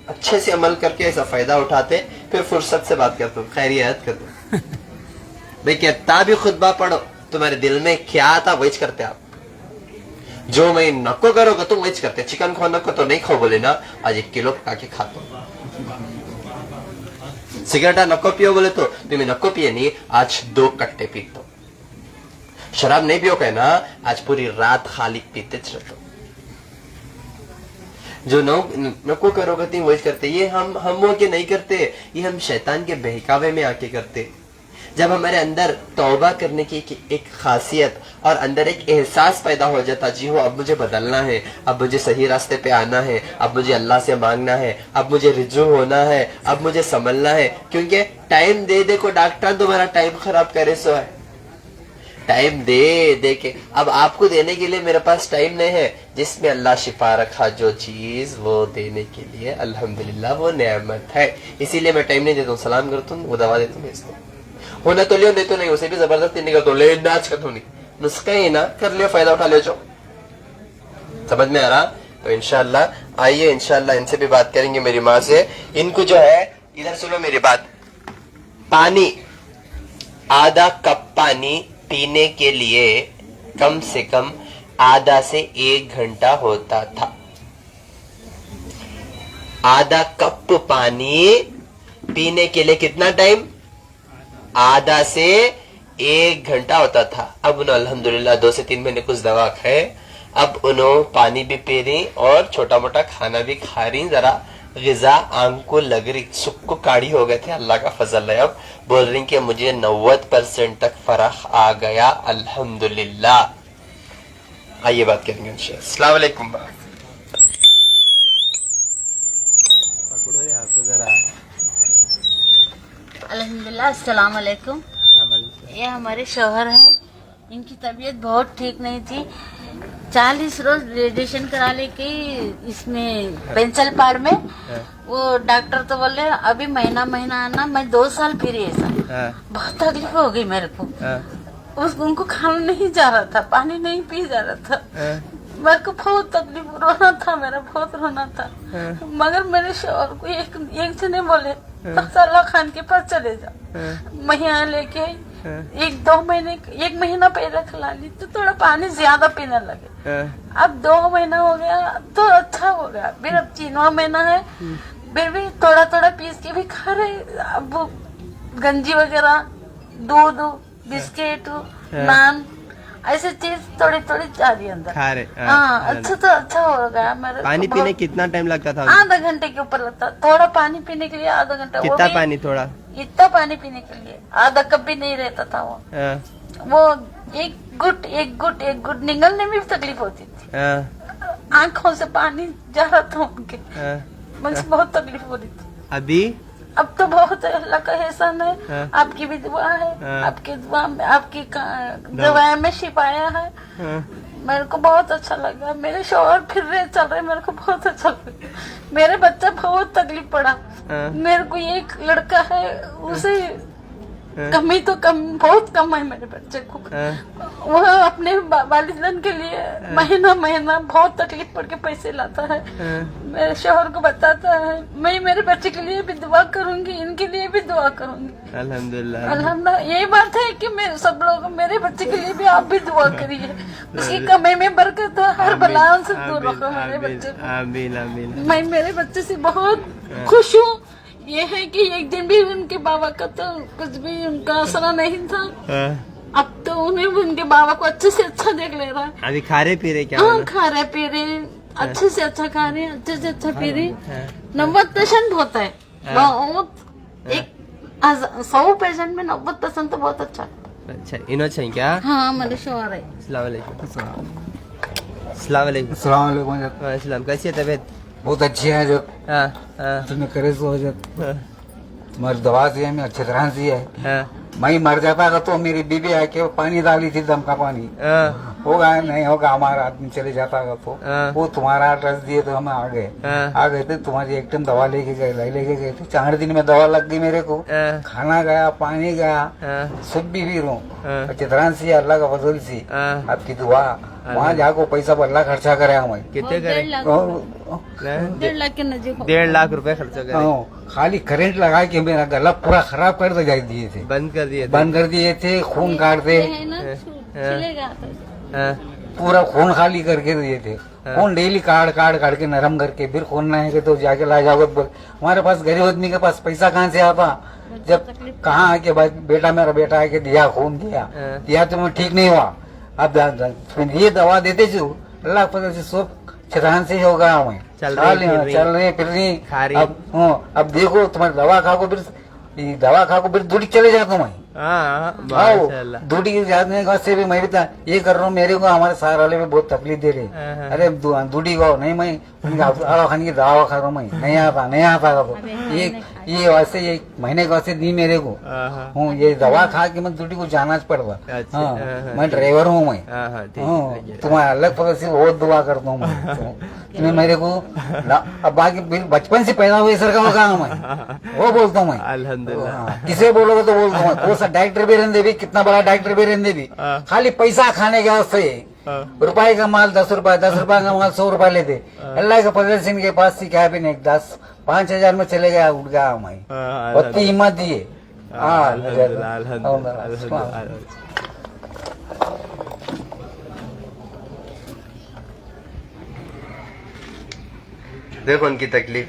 अच्छे से अमल करके ऐसा फायदा उठाते, फिर फुर्सत से बात करता हूँ, खैरियत करता हूँ। भाई कितना भी खुतबा पढ़ो, तुम्हारे दिल में क्या आता वही करते आप, जो मैं नको करोगे तुम वही करते। चिकन खाओ नको तो नहीं खाओ बोले ना, आज 1 किलो पका के खाता हूँ। सिगरेटा नको पियो बोले तो तुम्हें नको पिए नहीं, आज 2 कट्टे पीता हूँ। शराब नहीं पियो कहना, आज पूरी रात खाली पीते रहता हूँ। जो नको करोगे तुम वही करते। ये हम वो के नहीं करते, ये हम शैतान के बहकावे में आके करते। जब हमारे अंदर तौबा करने की एक खासियत और अंदर एक एहसास पैदा हो जाता, जी हो अब मुझे बदलना है, अब मुझे सही रास्ते पे आना है, अब मुझे अल्लाह से मांगना है, अब मुझे रिजू होना है, अब मुझे संभलना है। क्योंकि टाइम दे दे को डॉक्टर तुम्हारा टाइम खराब करे सो है, टाइम दे दे के। अब आपको देने के लिए मेरे पास टाइम नहीं है, जिसमें अल्लाह शिफा रखा जो चीज वो देने के लिए अल्हम्दुलिल्लाह वो नेमत है। इसीलिए मैं टाइम नहीं देता हूँ, सलाम करता हूँ, वो दवा देता हूँ, इसको होना तो लियो नहीं तो नहीं, उसे भी जबरदस्ती नहीं करता हूँ, ले नाच कर नहीं, नुस्खा ही ना कर लियो, फायदा उठा लियो। जो समझ में आ रहा तो इंशाल्लाह आइए, इंशाल्लाह इनसे भी बात करेंगे, मेरी माँ से। इनको जो है, इधर सुनो मेरी बात, पानी आधा कप पानी पीने के लिए कम से कम आधा से 1 घंटा होता था। आधा कप पानी पीने के लिए कितना टाइम? आधा से 1 घंटा होता था। अब उन्होंने अल्हम्दुलिल्लाह 2 से 3 महीने कुछ दवा खाए, अब उन्होंने पानी भी पी रही और छोटा मोटा खाना भी खा रही। जरा ग़िज़ा आंख को लग रही, सुख को काढ़ी हो गए थे, अल्लाह का फजल है। अब बोल रही कि मुझे 90% तक फर्क आ गया अल्हम्दुलिल्लाह। आइए बात करेंगे इंशाअल्लाह। अस्सलाम वालेकुम। पकड़ो रे आपको जरा। अल्हम्दुलिल्लाह, अस्सलाम वालेकुम। ये हमारे शौहर हैं, इनकी तबीयत बहुत ठीक नहीं थी। 40 रोज रेडिएशन करा लेके इसमें पेंसिल पार में, वो डॉक्टर तो बोले अभी महीना आना। मैं 2 साल फिर ऐसा बहुत तकलीफ हो गई मेरे को। उनको खाना नहीं जा रहा था, पानी नहीं पी जा रहा था, मेरे को बहुत तकलीफ, रोना था, मेरा बहुत रोना था। मगर मेरे शौहर को एक जने बोले सल्ला खान के पास चले जाओ। मैं यहाँ लेके 1 महीना पहले खिला ली तो थोड़ा पानी ज्यादा पीने लगे। अब 2 महीना हो गया तो अच्छा हो गया। फिर अब 3वां महीना है, फिर भी थोड़ा पीस के भी खा रहे। अब वो गंजी वगैरह, दूध, बिस्किट, नान, ऐसे चीज थोड़ी जा रही अंदर खा रहे। हाँ, अच्छा हो गया मेरे। पानी पीने कितना टाइम लगता था? आधा घंटे के ऊपर लगता। थोड़ा पानी पीने के लिए आधा घंटा। कितना पानी? थोड़ा इतना पानी पीने के लिए आधा कप भी नहीं रहता था वो एक गुट निगलने में भी तकलीफ होती थी। आंखों से पानी जा रहा था उनके, मुझे बहुत तकलीफ हो रही थी। अभी अब तो बहुत अल्लाह का एहसान है। आपकी भी दुआ है, आपकी दुआ में, आपकी दवाई में शिफाया है। मेरे को बहुत अच्छा लगा। मेरे शौहर फिर रहे चल रहे, मेरे को बहुत अच्छा लगा। मेरे बच्चा बहुत तकलीफ पड़ा। मेरे को एक लड़का है, उसे कमी तो बहुत कम है मेरे बच्चे को। वह अपने वालिदैन के लिए महीना बहुत तकलीफ पड़ के पैसे लाता है। मेरे शौहर को बताता है मैं मेरे बच्चे के लिए भी दुआ करूंगी, इनके लिए भी दुआ करूंगी। अल्हम्दुलिल्लाह। यही बात है कि मैं सब लोग मेरे बच्चे के लिए भी आप भी दुआ करिए, उसकी कमाई में बरकत हो, हर बलाओं से दूर रखो मेरे बच्चे को। आमीन आमीन। मैं मेरे बच्चे से बहुत खुश हूँ। ये है कि एक दिन भी उनके बाबा का तो कुछ भी उनका असर नहीं था। अब तो उन्हें उनके बाबा को अच्छे से अच्छा देख ले रहा है। अभी खा रहे पी रहे क्या? हाँ, खा रहे पी रहे, अच्छे से अच्छा खा रहे, अच्छे से अच्छा पी रहे। 90% होता है बहुत। 100 पेशेंट में 90% तो बहुत अच्छा। अच्छा, इनो चाहिए क्या? हाँ, मेरे शौहर है। अस्सलाम वालेकुम। कैसी है तबीयत? बहुत अच्छी है जो हाँ, तुम्हें करे सो जो तुम्हारी दवा से हमें अच्छी तरह से है। मैं मर जाता था तो मेरी बीबी आके वो पानी डाली थी, दम का पानी। होगा नहीं होगा, हमारा आदमी चले जाता तो वो तुम्हारा एड्रेस दिए तो हम आ गए थे। तुम्हारी एक टाइम दवा लेके गए थे। 4 दिन में दवा लग गई मेरे को। खाना गया, पानी गया, सब भी रो अच्छी तरह से अल्लाह का फजल से आपकी दुआ। वहाँ जाको पैसा अल्लाह खर्चा करे हमें। कितने करे? 1.5 लाख के नजदीक। 1.5 लाख रुपए खर्चा करे। खाली करंट लगा के मेरा गला पूरा खराब कर दिए थे। बंद कर दिए थे। खून काटते, पूरा खून खाली करके दिए थे। खून डेली काट के नरम करके फिर खून नहीं है तो जाके ला जाओगे। हमारे पास गरीब आदमी के पास पैसा कहाँ से आता? जब कहाँ आके मेरा बेटा आके दिया, खून दिया तो मैं ठीक नहीं हुआ। अब ये दवा देते जो अल्लाह पता से सब छतान से होगा। हमें चल रहे फिर रही। अब देखो तुम्हारी दवा खा को फिर दूरी चले जाता हूँ मैं। दूरी जाने से भी मैं भी ये कर रहा हूँ। मेरे को हमारे सार वाले भी बहुत तकलीफ दे रहे। अरे दूरी को नहीं, मैं खाने की दवा खा रहा हूँ। मैं नहीं आता तो ये वैसे ये महीने का वैसे दी मेरे को हूँ। ये दवा खा के मैं दूरी को जाना पड़ता। मैं ड्राइवर हूँ मैं। तुम्हारे अलग पता से बहुत दुआ करता हूँ तुम्हें मेरे को। अब बाकी बचपन से पैदा हुए सर का होगा मैं वो बोलता हूँ मैं। अल्हम्दुलिल्लाह। किसे बोलोगे तो बोलता हूँ। कौन सा डॉक्टर भी रहने भी, कितना बड़ा डॉक्टर भी रहने भी, खाली पैसा खाने के वास्ते रुपए का माल 10 रुपए का माल 100 रुपए लेते। अल्लाह के फजल से इनके पास से क्या भी नहीं 5,000 में चले गया, उठ गया मैं। उतनी हिम्मत दिए। देखो उनकी तकलीफ,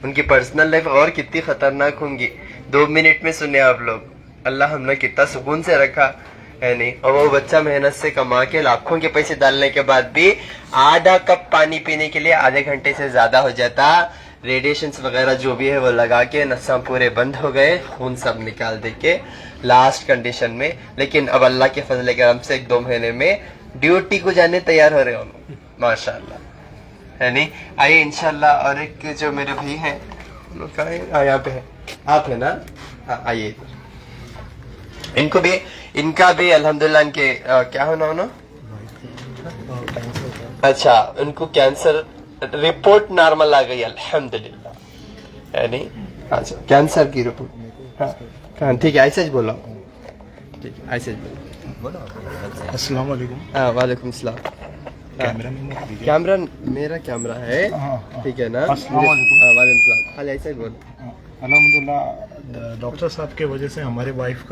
उनकी पर्सनल लाइफ और कितनी खतरनाक होंगी। 2 मिनट में सुने आप लोग। अल्लाह हमने कितना सुकून से रखा है नहीं। और वो बच्चा मेहनत से कमा के लाखों के पैसे डालने के बाद भी आधा कप पानी पीने के लिए आधे घंटे से ज्यादा हो जाता। रेडिएशन वगैरह जो भी है वो लगा के नसा पूरे बंद हो गए, खून सब निकाल दे के लास्ट कंडीशन में। लेकिन अब अल्लाह के फजल करम से 1-2 महीने में ड्यूटी को जाने तैयार हो रहे हो माशाल्लाह, है नहीं। आइए इंशाल्लाह। और एक जो मेरे भाई हैं यहाँ पे है, आप है ना, आइए। इनका भी अल्हम्दुलिल्लाह इनके क्या होना होना, अच्छा उनको कैंसर रिपोर्ट नॉर्मल आ गई अल्हम्दुलिल्लाह, है नहीं। अच्छा कैंसर की रिपोर्ट, हाँ ठीक है, ऐसे ही बोलो, ठीक है ऐसे ही बोलो। अस्सलाम वालेकुम। वालेकुम सलाम। कैमरा मेरा कैमरा है, ठीक है ना। वालेकुम सलाम, खाली ऐसे ही बोलो। अल्हम्दुलिल्लाह डॉक्टर साहब के वजह से हमारे वाइफ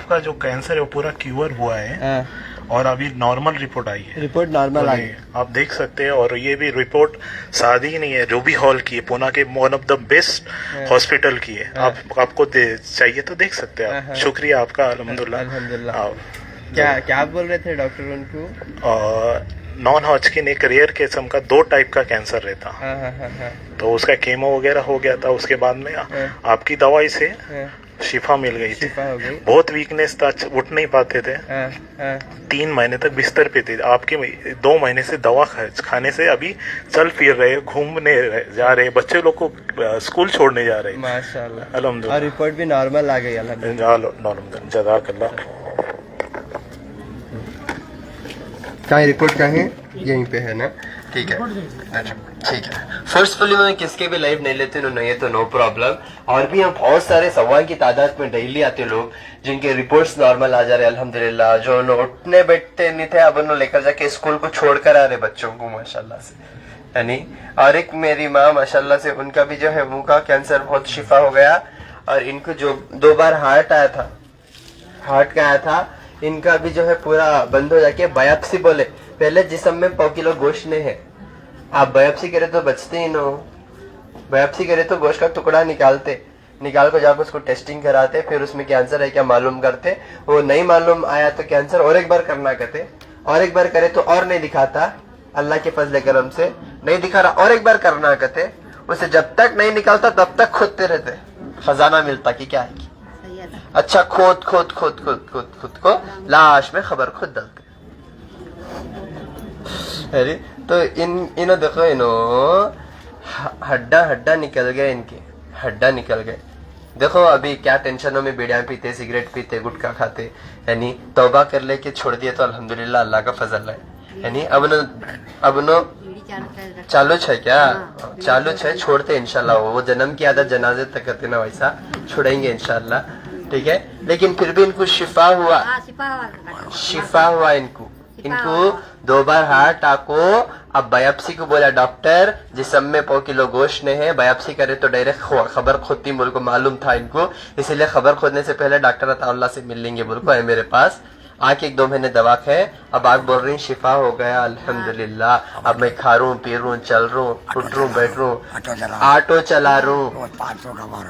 का जो कैंसर है वो पूरा क्यूर हुआ है और अभी नॉर्मल रिपोर्ट आई है। रिपोर्ट नॉर्मल आई, आप देख सकते हैं। और ये भी रिपोर्ट सादी नहीं है, रूबी हॉल की है, पुणे के one of the best hospital की है। आपको चाहिए तो देख सकते हैं आप। शुक्रिया आपका अल्हम्दुलिल्लाह। क्या बोल रहे थे डॉक्टर उनको? नॉन हॉजकिन एक रेयर किस्म का 2 टाइप का कैंसर रहता, तो उसका कीमो वगैरह हो गया था। उसके बाद में आपकी दवाई से शिफा मिल गई थी। बहुत वीकनेस था, उठ नहीं पाते थे। 3 महीने तक बिस्तर पे थे। आपके 2 महीने से दवा खाने से अभी चल फिर रहे, घूमने जा रहे, बच्चे लोग को स्कूल छोड़ने जा रहे। माशाल्लाह अल्हम्दुलिल्लाह। और रिपोर्ट भी नॉर्मल आ गई अल्हम्दुलिल्लाह। जज़ाकल्लाह। कहाँ रिपोर्ट कहाँ है? यहीं पे है ना, ठीक है। अच्छा ठीक है। फोर्सफुली मैं किसके भी लाइफ नहीं लेते नहीं तो नो प्रॉब्लम। और भी हम बहुत सारे 100 की तादाद में डेली आते लोग जिनके रिपोर्ट्स नॉर्मल आ जा रहे अल्हम्दुलिल्लाह। जो उठने बैठते नहीं थे अब उन्होंने लेकर जाके स्कूल को छोड़ कर आ रहे बच्चों को माशाल्लाह से, यानी। और एक मेरी माँ माशाल्लाह से, उनका भी जो है मुंह का कैंसर बहुत शिफा हो गया। और इनको जो 2 बार हार्ट का आया था, इनका भी जो है पूरा बंद हो जाके बायोप्सी बोले। पहले जिस्म में 100 किलो गोश्त नहीं है, आप बायोप्सी करे तो बचते ही ना। बायोप्सी करे तो गोश्त का टुकड़ा निकाल को जाकर उसको टेस्टिंग कराते, फिर उसमें कैंसर है क्या मालूम करते। वो नहीं मालूम आया तो कैंसर और एक बार करना कहते, और एक बार करे तो और नहीं दिखाता, अल्लाह के फजल करम से नहीं दिखा रहा, और एक बार करना कहते। उसे जब तक नहीं निकालता तब तक खोदते रहते, खजाना मिलता कि क्या है। अच्छा खोद को लाश में खबर खुद डालते। अरे तो इन्हों देखो, हड्डा निकल गए, इनके हड्डा निकल गए। देखो अभी क्या टेंशनों में बीड़ियां पीते, सिगरेट पीते, गुटखा खाते, यानी तौबा कर लेके छोड़ दिए तो अल्हम्दुलिल्लाह अल्लाह का फजल है, यानी। अब नो चालू है क्या? चालू है, छोड़ते इंशाल्लाह। वो जन्म की आदत जनाजे तक करते ना, वैसा छोड़ेंगे इंशाल्लाह, ठीक है। लेकिन फिर भी इनको शिफा हुआ इनको 2 बार हार्ट आको। अब बायोप्सी को बोला डॉक्टर, जिसम में 100 किलो गोश्त ने है, बायोप्सी करे तो डायरेक्ट खबर खोदती, बोल को मालूम था इनको, इसीलिए खबर खोदने से पहले डॉक्टर अताउल्लाह से मिल लेंगे, बोल को है मेरे पास आके 1-2 महीने दवा खाए। अब आप बोल रही शिफा हो गया अल्हम्दुलिल्लाह। अब मैं खा रहा हूँ, पी रहा हूँ, चल रहा हूँ, उठ रहा हूँ, बैठ रहा हूँ, ऑटो चला रहा हूँ, 500 कमा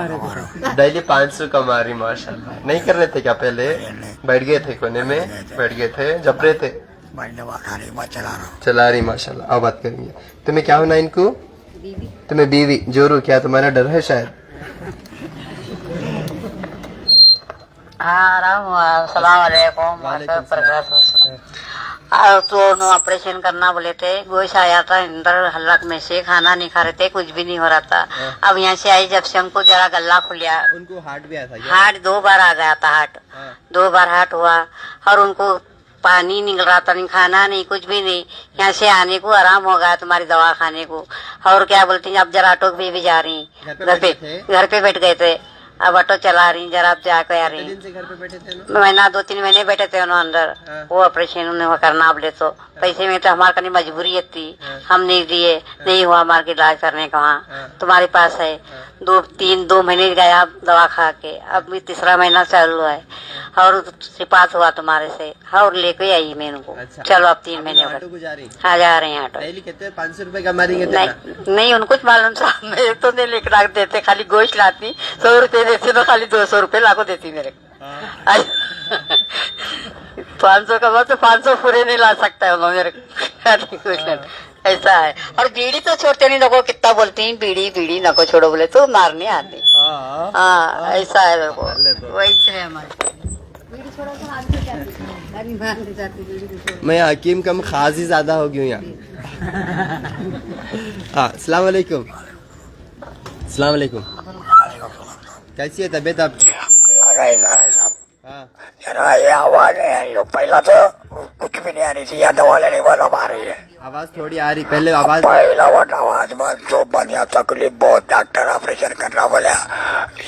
रहा हूँ, डेली 500 कमा रही माशाल्लाह। नहीं कर रहे थे क्या पहले? बैठ गए थे कोने में, बैठ गए थे, जब रहे थे, चला रही माशाल्लाह। अब बात करेंगे। तुम्हें क्या होना इनको? तुम्हें बीवी जोरू, क्या तुम्हारा डर है शायद? तो ऑपरेशन करना बोले थे, गोश आया था अंदर हलक में से, खाना नहीं खा रहे थे, कुछ भी नहीं हो रहा था। अब यहाँ से आई जब से हमको जरा गला खुलिया। उनको हार्ट भी आया था? हार्ट 2 बार आ गया था, हार्ट 2 बार हार्ट हुआ। और उनको पानी निकल रहा था, नहीं खाना नहीं, कुछ भी नहीं। यहाँ से आने को आराम हो गया तुम्हारी दवा खाने को। और क्या बोलती हैं, अब जरा ऑटो भी जा रही, घर पे बैठ गए थे, अब ऑटो चला रही, जरा अब जाके आ रही। घर पे बैठे थे? महीना 2-3 महीने बैठे थे उन्होंने अंदर। वो ऑपरेशन उन्हें करना बोले तो पैसे में तो हमारे कहीं मजबूरी थी, हम नहीं दिए, नहीं हुआ हमारे इलाज करने का। वहाँ तुम्हारे पास है 2 महीने गया दवा खा के, अब भी 3रा महीना चालू है। और सिपात हुआ तुम्हारे से, और लेके आई मैं उनको। चलो अब 3 महीने हो गए। हाँ जा रहे हैं ऑटो। कितने 500 रुपए कमा रही है? नहीं उनको मालूम साहब, मैं तो नहीं लेकर देते, खाली गोश्त लाती 100 रुपए नहीं देती तो खाली 200 रुपए लाखों देती मेरे को। 500 का बात तो 500 पूरे नहीं ला सकता है उन्होंने मेरे को। ऐसा है। और बीड़ी तो छोड़ते नहीं, लोगों कितना बोलती हैं बीड़ी बीड़ी नको छोड़ो, बोले तो मारने आते। हाँ ऐसा है लोगों को, वही है हमारे। मैं हकीम कम खासी ज्यादा हो गई यहाँ। हाँ, अस्सलाम वालेकुम। अस्सलाम वालेकुम। कैसी है तबीयत आपकी? हाँ। ये आवाज है, पहला तो कुछ भी नहीं आ रही थी, या दवा लेने वाला आ रही है। आवाज थोड़ी आ रही, पहले आवाज पहला आवाज में जो बढ़िया तकलीफ, बहुत डॉक्टर ऑपरेशन करना बोला,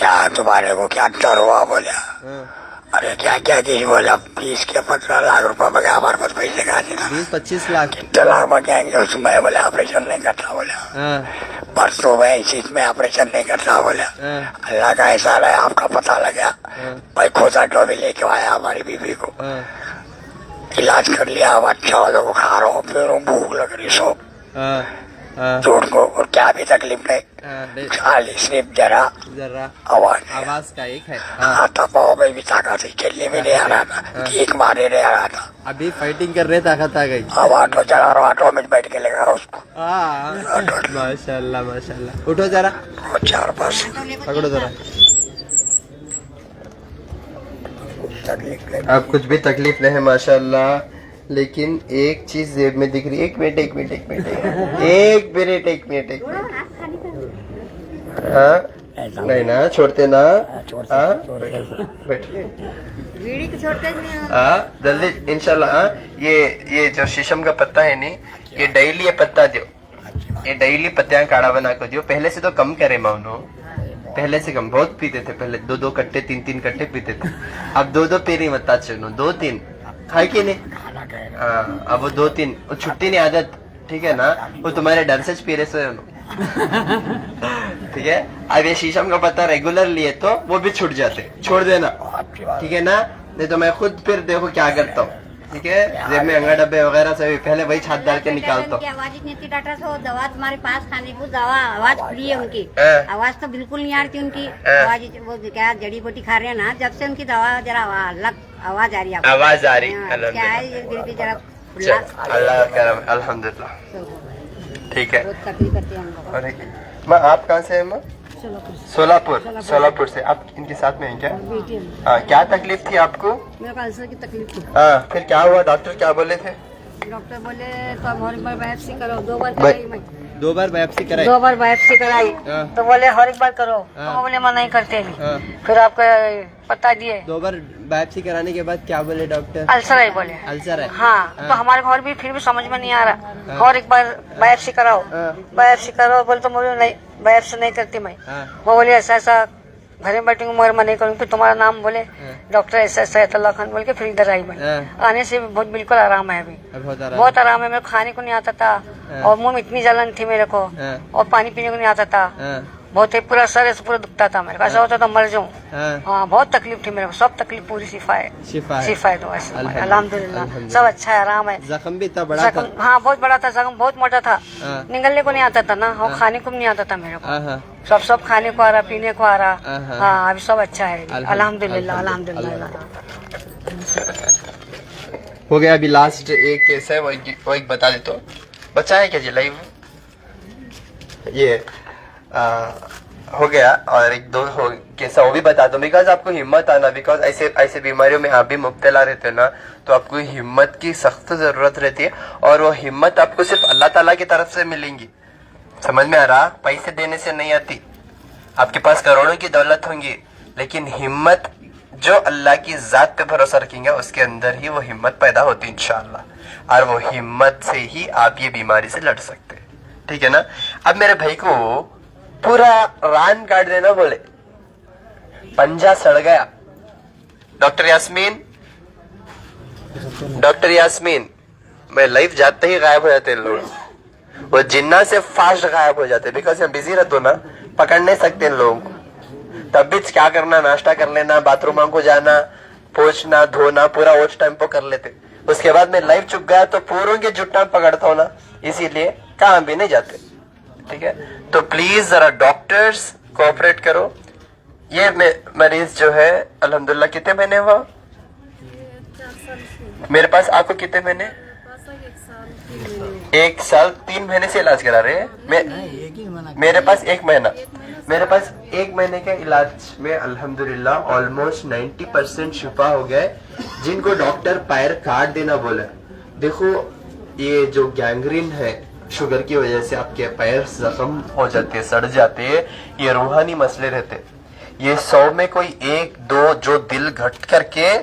यहाँ तुम्हारे को क्या डर हुआ बोला। अरे क्या क्या चीज बोला, 20 के 15 लाख रुपए में हमारे पास पैसे कहा थे ना, 20-25 लाख कितने लाख में क्या उसमें बोला ऑपरेशन नहीं करता बोला। परसों में इस चीज में ऑपरेशन नहीं करता बोला। अल्लाह का एहसान है, आपका पता लगा। भाई खोसा टोबी लेके आया हमारी बीबी को, इलाज कर लिया, अब अच्छा हो, तो खा रहा हूँ, फिर भूख लग रही सो झूठ को, और क्या भी तकलीफ नहीं, खाली सिर्फ जरा आवाज का एक है। हाथा पाओ में भी ताकत है, खेलने में नहीं आ रहा था, एक मारे नहीं आ रहा था। अभी फाइटिंग कर रहे, ताकत आ गई। अब ऑटो चला रहा, ऑटो में बैठ के लगा रहा उसको। माशाल्लाह माशाल्लाह। उठो जरा, 4-5 पकड़ो जरा। तकलीफ अब कुछ भी तकलीफ नहीं है माशाल्लाह, लेकिन एक चीज जेब में दिख रही है। एक मिनट नहीं ना छोड़ते ना, जल्दी इंशाल्लाह। ये जो शीशम का पत्ता है नी, ये डेली ये पत्ता दो, ये डेली पत्तियां काढ़ा बना कर दियो। पहले से तो कम करे मानो, पहले से कम, बहुत पीते थे पहले, 2-2 कट्टे 3-3 कट्टे पीते थे। अब 2-2 पी रही मत, 2-3 खाए कि नहीं। हाँ, अब वो 2-3 वो छुट्टी नहीं आदत, ठीक है ना, वो तुम्हारे डर से पी रहे सो। ठीक है, अब ये शीशम का पत्ता रेगुलर लिए तो वो भी छूट जाते, छोड़ देना, ठीक है ना। नहीं तो मैं खुद फिर देखो क्या करता हूँ, ठीक है, जेब में अंगा डब्बे वगैरह सभी पहले वही छात डाल के निकालता हूँ। आवाज नहीं थी डॉक्टर साहब, दवा तुम्हारे पास खाने को दवा आवाज खुली है उनकी, आवाज तो बिल्कुल नहीं आ रही थी उनकी आवाज। वो क्या जड़ी बूटी खा रहे हैं ना, जब से उनकी दवा जरा अलग आवाज आ रही है, आवाज आ रही। क्या है ये दिल की जरा अल्लाह करम, अल्हम्दुलिल्लाह। ठीक है, बहुत तकलीफ करती है हम लोग। माँ आप कहाँ से है माँ? सोलापुर से। आप इनके साथ में हैं क्या? हाँ, क्या तकलीफ थी आपको? मेरे को अल्सर की तकलीफ थी। हाँ, फिर क्या हुआ? डॉक्टर क्या बोले थे? डॉक्टर बोले तो अब हर बार बायोप्सी करो, 2 बार कराई मैं। 2 बार बायोप्सी कराई? 2 बार बायोप्सी कराई तो बोले हर एक बार करो, तो बोले मैं नहीं करते। फिर आपका पता दिए। 2 बार बायोप्सी कराने के बाद क्या बोले डॉक्टर? अल्सर है बोले। अल्सर है? हाँ, तो हमारे घर भी फिर भी समझ में नहीं आ रहा, और एक बार बायोप्सी कराओ, बायोप्सी करो बोले, तो बोले नहीं बायोप्सी नहीं करती मैं। वो बोले ऐसा ऐसा घर में बैठूंगी मगर मैं नहीं करूँगी, फिर तुम्हारा नाम बोले डॉक्टर ऐसा ऐसा अल्लाह खान बोल के फिर इधर आई मैं। आने से भी बहुत बिल्कुल आराम है, अभी बहुत आराम है। मेरे को खाने को नहीं आता था, और मुंह में इतनी जलन थी मेरे को, और पानी पीने को नहीं आता था, बहुत ही पूरा सर ऐसे पूरा दुखता था मेरे को, ऐसा होता तो मर जाऊँ। हाँ, बहुत तकलीफ थी मेरे को, सब तकलीफ पूरी शिफा है तो अल्हम्दुलिल्लाह सब अच्छा है, आराम है। जख्म भी इतना बड़ा था? हाँ, बहुत बड़ा था, जख्म बहुत मोटा था, निगलने को नहीं आता था ना, और खाने को भी नहीं आता था मेरे को। सब खाने को आ रहा, पीने को आ रहा। हाँ, अभी सब अच्छा है अल्हम्दुलिल्लाह। हो गया। अभी लास्ट एक केस है, वो एक बता देता हूँ। बच्चा है क्या जी लाइव? ये हो गया, और एक दो केस वो भी बता दो, बिकॉज आपको हिम्मत आना, बिकॉज ऐसे बीमारियों में आप भी मुब्तला रहते हैं ना, तो आपको हिम्मत की सख्त जरूरत रहती है, और वो हिम्मत आपको सिर्फ अल्लाह ताला की तरफ से मिलेंगी। समझ में आ रहा? पैसे देने से नहीं आती। आपके पास करोड़ों की दौलत होंगी, लेकिन हिम्मत जो अल्लाह की जात पे भरोसा रखेंगे उसके अंदर ही वो हिम्मत पैदा होती है इंशाअल्लाह, और वो हिम्मत से ही आप ये बीमारी से लड़ सकते हैं, ठीक है ना। अब मेरे भाई को पूरा रान काट देना बोले, पंजा सड़ गया। डॉक्टर यास्मीन, मैं लाइव जाते ही गायब हो जाते हैं लोग, वो जिन्ना से फास्ट गायब हो जाते, बिकॉज हम बिजी रहते ना, पकड़ नहीं सकते इन लोगों को। तब भी क्या करना, नाश्ता कर लेना, बाथरूम को जाना, पोछना धोना, पूरा उस टाइम पर कर लेते। उसके बाद मैं लाइव चुक गया तो पूरों के जुट्टा पकड़ता हूँ ना, इसीलिए कहाँ भी नहीं जाते, ठीक है। तो प्लीज जरा डॉक्टर्स कोऑपरेट करो, ये मरीज जो है अल्हम्दुलिल्लाह कितने महीने हुआ मेरे पास? आपको कितने महीने? 1 साल 3 महीने से इलाज करा रहे हैं। मेरे पास 1 महीना, मेरे पास 1 महीने के इलाज में अल्हम्दुलिल्लाह ऑलमोस्ट 90% शिफा हो गए। जिनको डॉक्टर पैर काट देना बोला, देखो ये जो गैंग्रीन है शुगर की वजह से आपके पैर जख्म हो जाते, सड़ जाते, ये रूहानी मसले रहते। ये 100 में कोई 1-2 जो दिल घट करके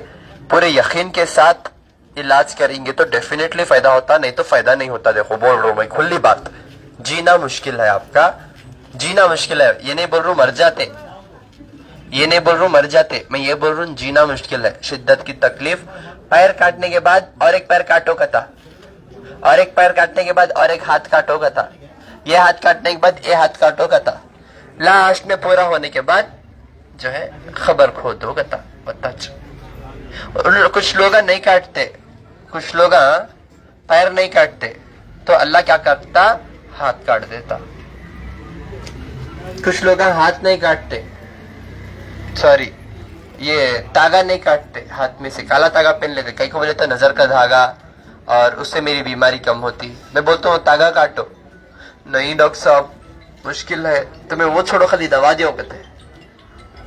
पूरे यकीन के साथ इलाज करेंगे तो डेफिनेटली फायदा होता, नहीं तो फायदा नहीं होता। देखो बोल रहा हूँ मैं खुली बात, जीना मुश्किल है, आपका जीना मुश्किल है। ये नहीं बोल रहा हूँ मर जाते, ये नहीं बोल रहा हूँ मर जाते, मैं ये बोल रहा हूँ जीना मुश्किल है। शिद्दत की तकलीफ, पैर काटने के बाद और एक पैर काटोगा था, और एक पैर काटने के बाद और एक हाथ काटोगा था, ये हाथ काटने के बाद ये हाथ काटोगा था, लास्ट में पूरा होने के बाद जो है खबर खो दोगा था। कुछ लोग नहीं काटते, कुछ लोग पैर नहीं काटते, तो अल्लाह क्या करता? हाथ काट देता। कुछ लोग हाथ नहीं काटते, सॉरी ये धागा नहीं काटते, हाथ में से काला धागा पहन लेते। कई को बोले तो नजर का धागा और उससे मेरी बीमारी कम होती। मैं बोलता हूँ धागा काटो, नहीं डॉक्टर साहब मुश्किल है, तो मैं वो छोड़ो, खाली दवा दो कहते।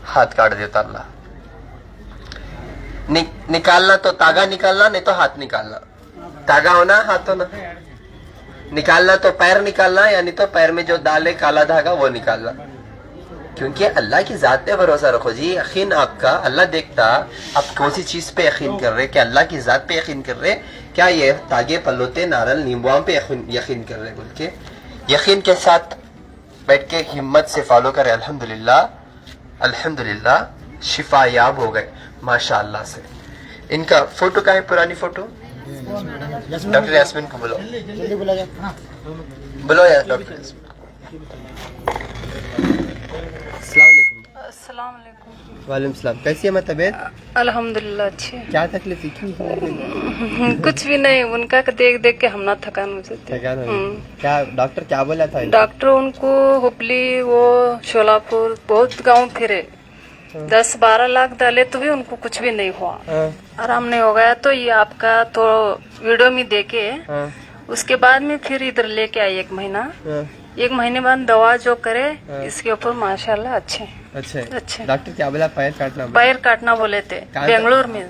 हाथ काट देता अल्लाह। निकालना तो धागा निकालना, नहीं तो हाथ निकालना। धागा होना हाथ होना, निकालना तो पैर निकालना, यानी तो पैर में जो डाले काला धागा वो निकालना। क्योंकि अल्लाह की जात पे भरोसा रखो जी, यकीन आपका अल्लाह देखता आप कौन सी चीज पे यकीन कर रहे, क्या अल्लाह की जात पे यकीन कर रहे, क्या ये तागे पलोते नारल नींबुआं पे यकीन कर रहे। बोल के यकीन के साथ बैठ के हिम्मत से फॉलो करे। अल्हम्दुलिल्लाह अल्हम्दुलिल्लाह शिफा याब हो गए माशाअल्लाह से। इनका फोटो का है, पुरानी फोटो डॉक्टर यास्मीन को बुलाओ, बुलाओ यार डॉक्टर यास्मीन। अस्सलाम वालेकुम। वालेकुम सलाम। कैसी है मैं तबीयत? अल्हम्दुलिल्लाह अच्छी। क्या तकलीफ थी, क्यों? कुछ भी नहीं, उनका देख देख के हम ना थकान हो जाती। थकान हो? क्या डॉक्टर क्या बोला था? डॉक्टर उनको हुबली वो शोलापुर बहुत गांव फिरे, 10-12 लाख डाले तो भी उनको कुछ भी नहीं हुआ, आराम नहीं हो गया। तो ये आपका तो वीडियो में देखे, उसके बाद में फिर इधर लेके आई 1 महीना। 1 महीने बाद दवा जो करे इसके ऊपर माशाल्लाह अच्छे अच्छे। डॉक्टर क्या बोला? पैर काटना बोला? पैर काटना बोले थे बेंगलोर में।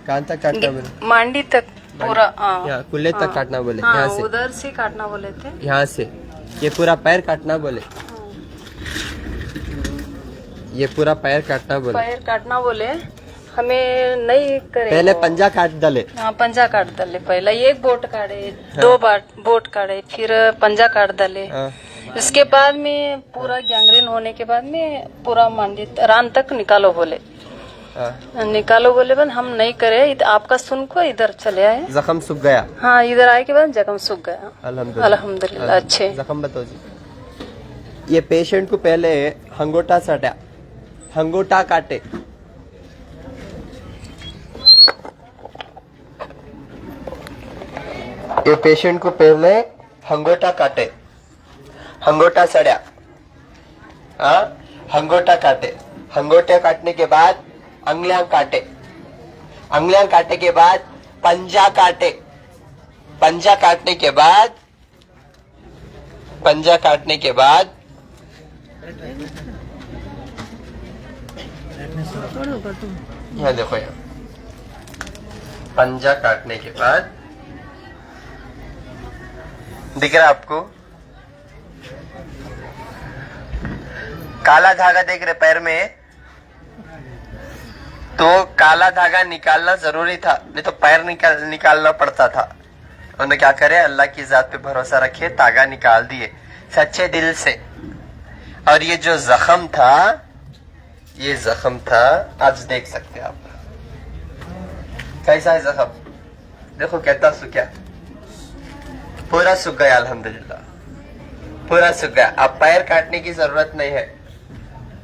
कहाँ तक काटना बोले? मांडी तक पूरा, कुल्ले तक काटना बोले? हाँ, यहाँ से उधर से काटना बोले थे, यहाँ से ये पूरा पैर काटना बोले? ये पूरा पैर काटना बोले? पैर काटना बोले, हमें नहीं करे। पहले पंजा काट डाले? हाँ पंजा काट डाले, पहले 1 बोट काटे, 2 बोट काटे, फिर पंजा काट डाले। इसके बाद में पूरा गैंग्रीन होने के बाद में पूरा मांडी रान तक निकालो बोले, निकालो बोले, बन हम नहीं करे। आपका सुन को इधर चले आए, जख्म सूख गया? हाँ इधर आए के बाद जख्म सूख गया अल्हम्दुलिल्लाह अच्छे। जख्म बताओ जी। ये पेशेंट को पहले हंगोटा सटा, हंगोटा काटे, ये पेशेंट को पहले हंगोटा काटे, हंगोटा सड़ा, हाँ हंगोटा काटे, हंगोटे काटने के बाद अंगलियां काटे, अंगलियां काटने के बाद पंजा काटे, पंजा काटने के बाद, पंजा काटने के बाद यहाँ देखो, यहाँ पंजा काटने के बाद दिख रहा आपको काला धागा देख रहे पैर में, तो काला धागा निकालना जरूरी था, नहीं तो पैर निकालना पड़ता था। उन्होंने क्या करे, अल्लाह की जात पे भरोसा रखे, धागा निकाल दिए सच्चे दिल से। और ये जो जख्म था, ये जख्म था, आज देख सकते हैं आप कैसा है जख्म, देखो कहता सूखा, पूरा सूख गया अल्हम्दुलिल्लाह, पूरा सूख गया। अब पैर काटने की जरूरत नहीं है,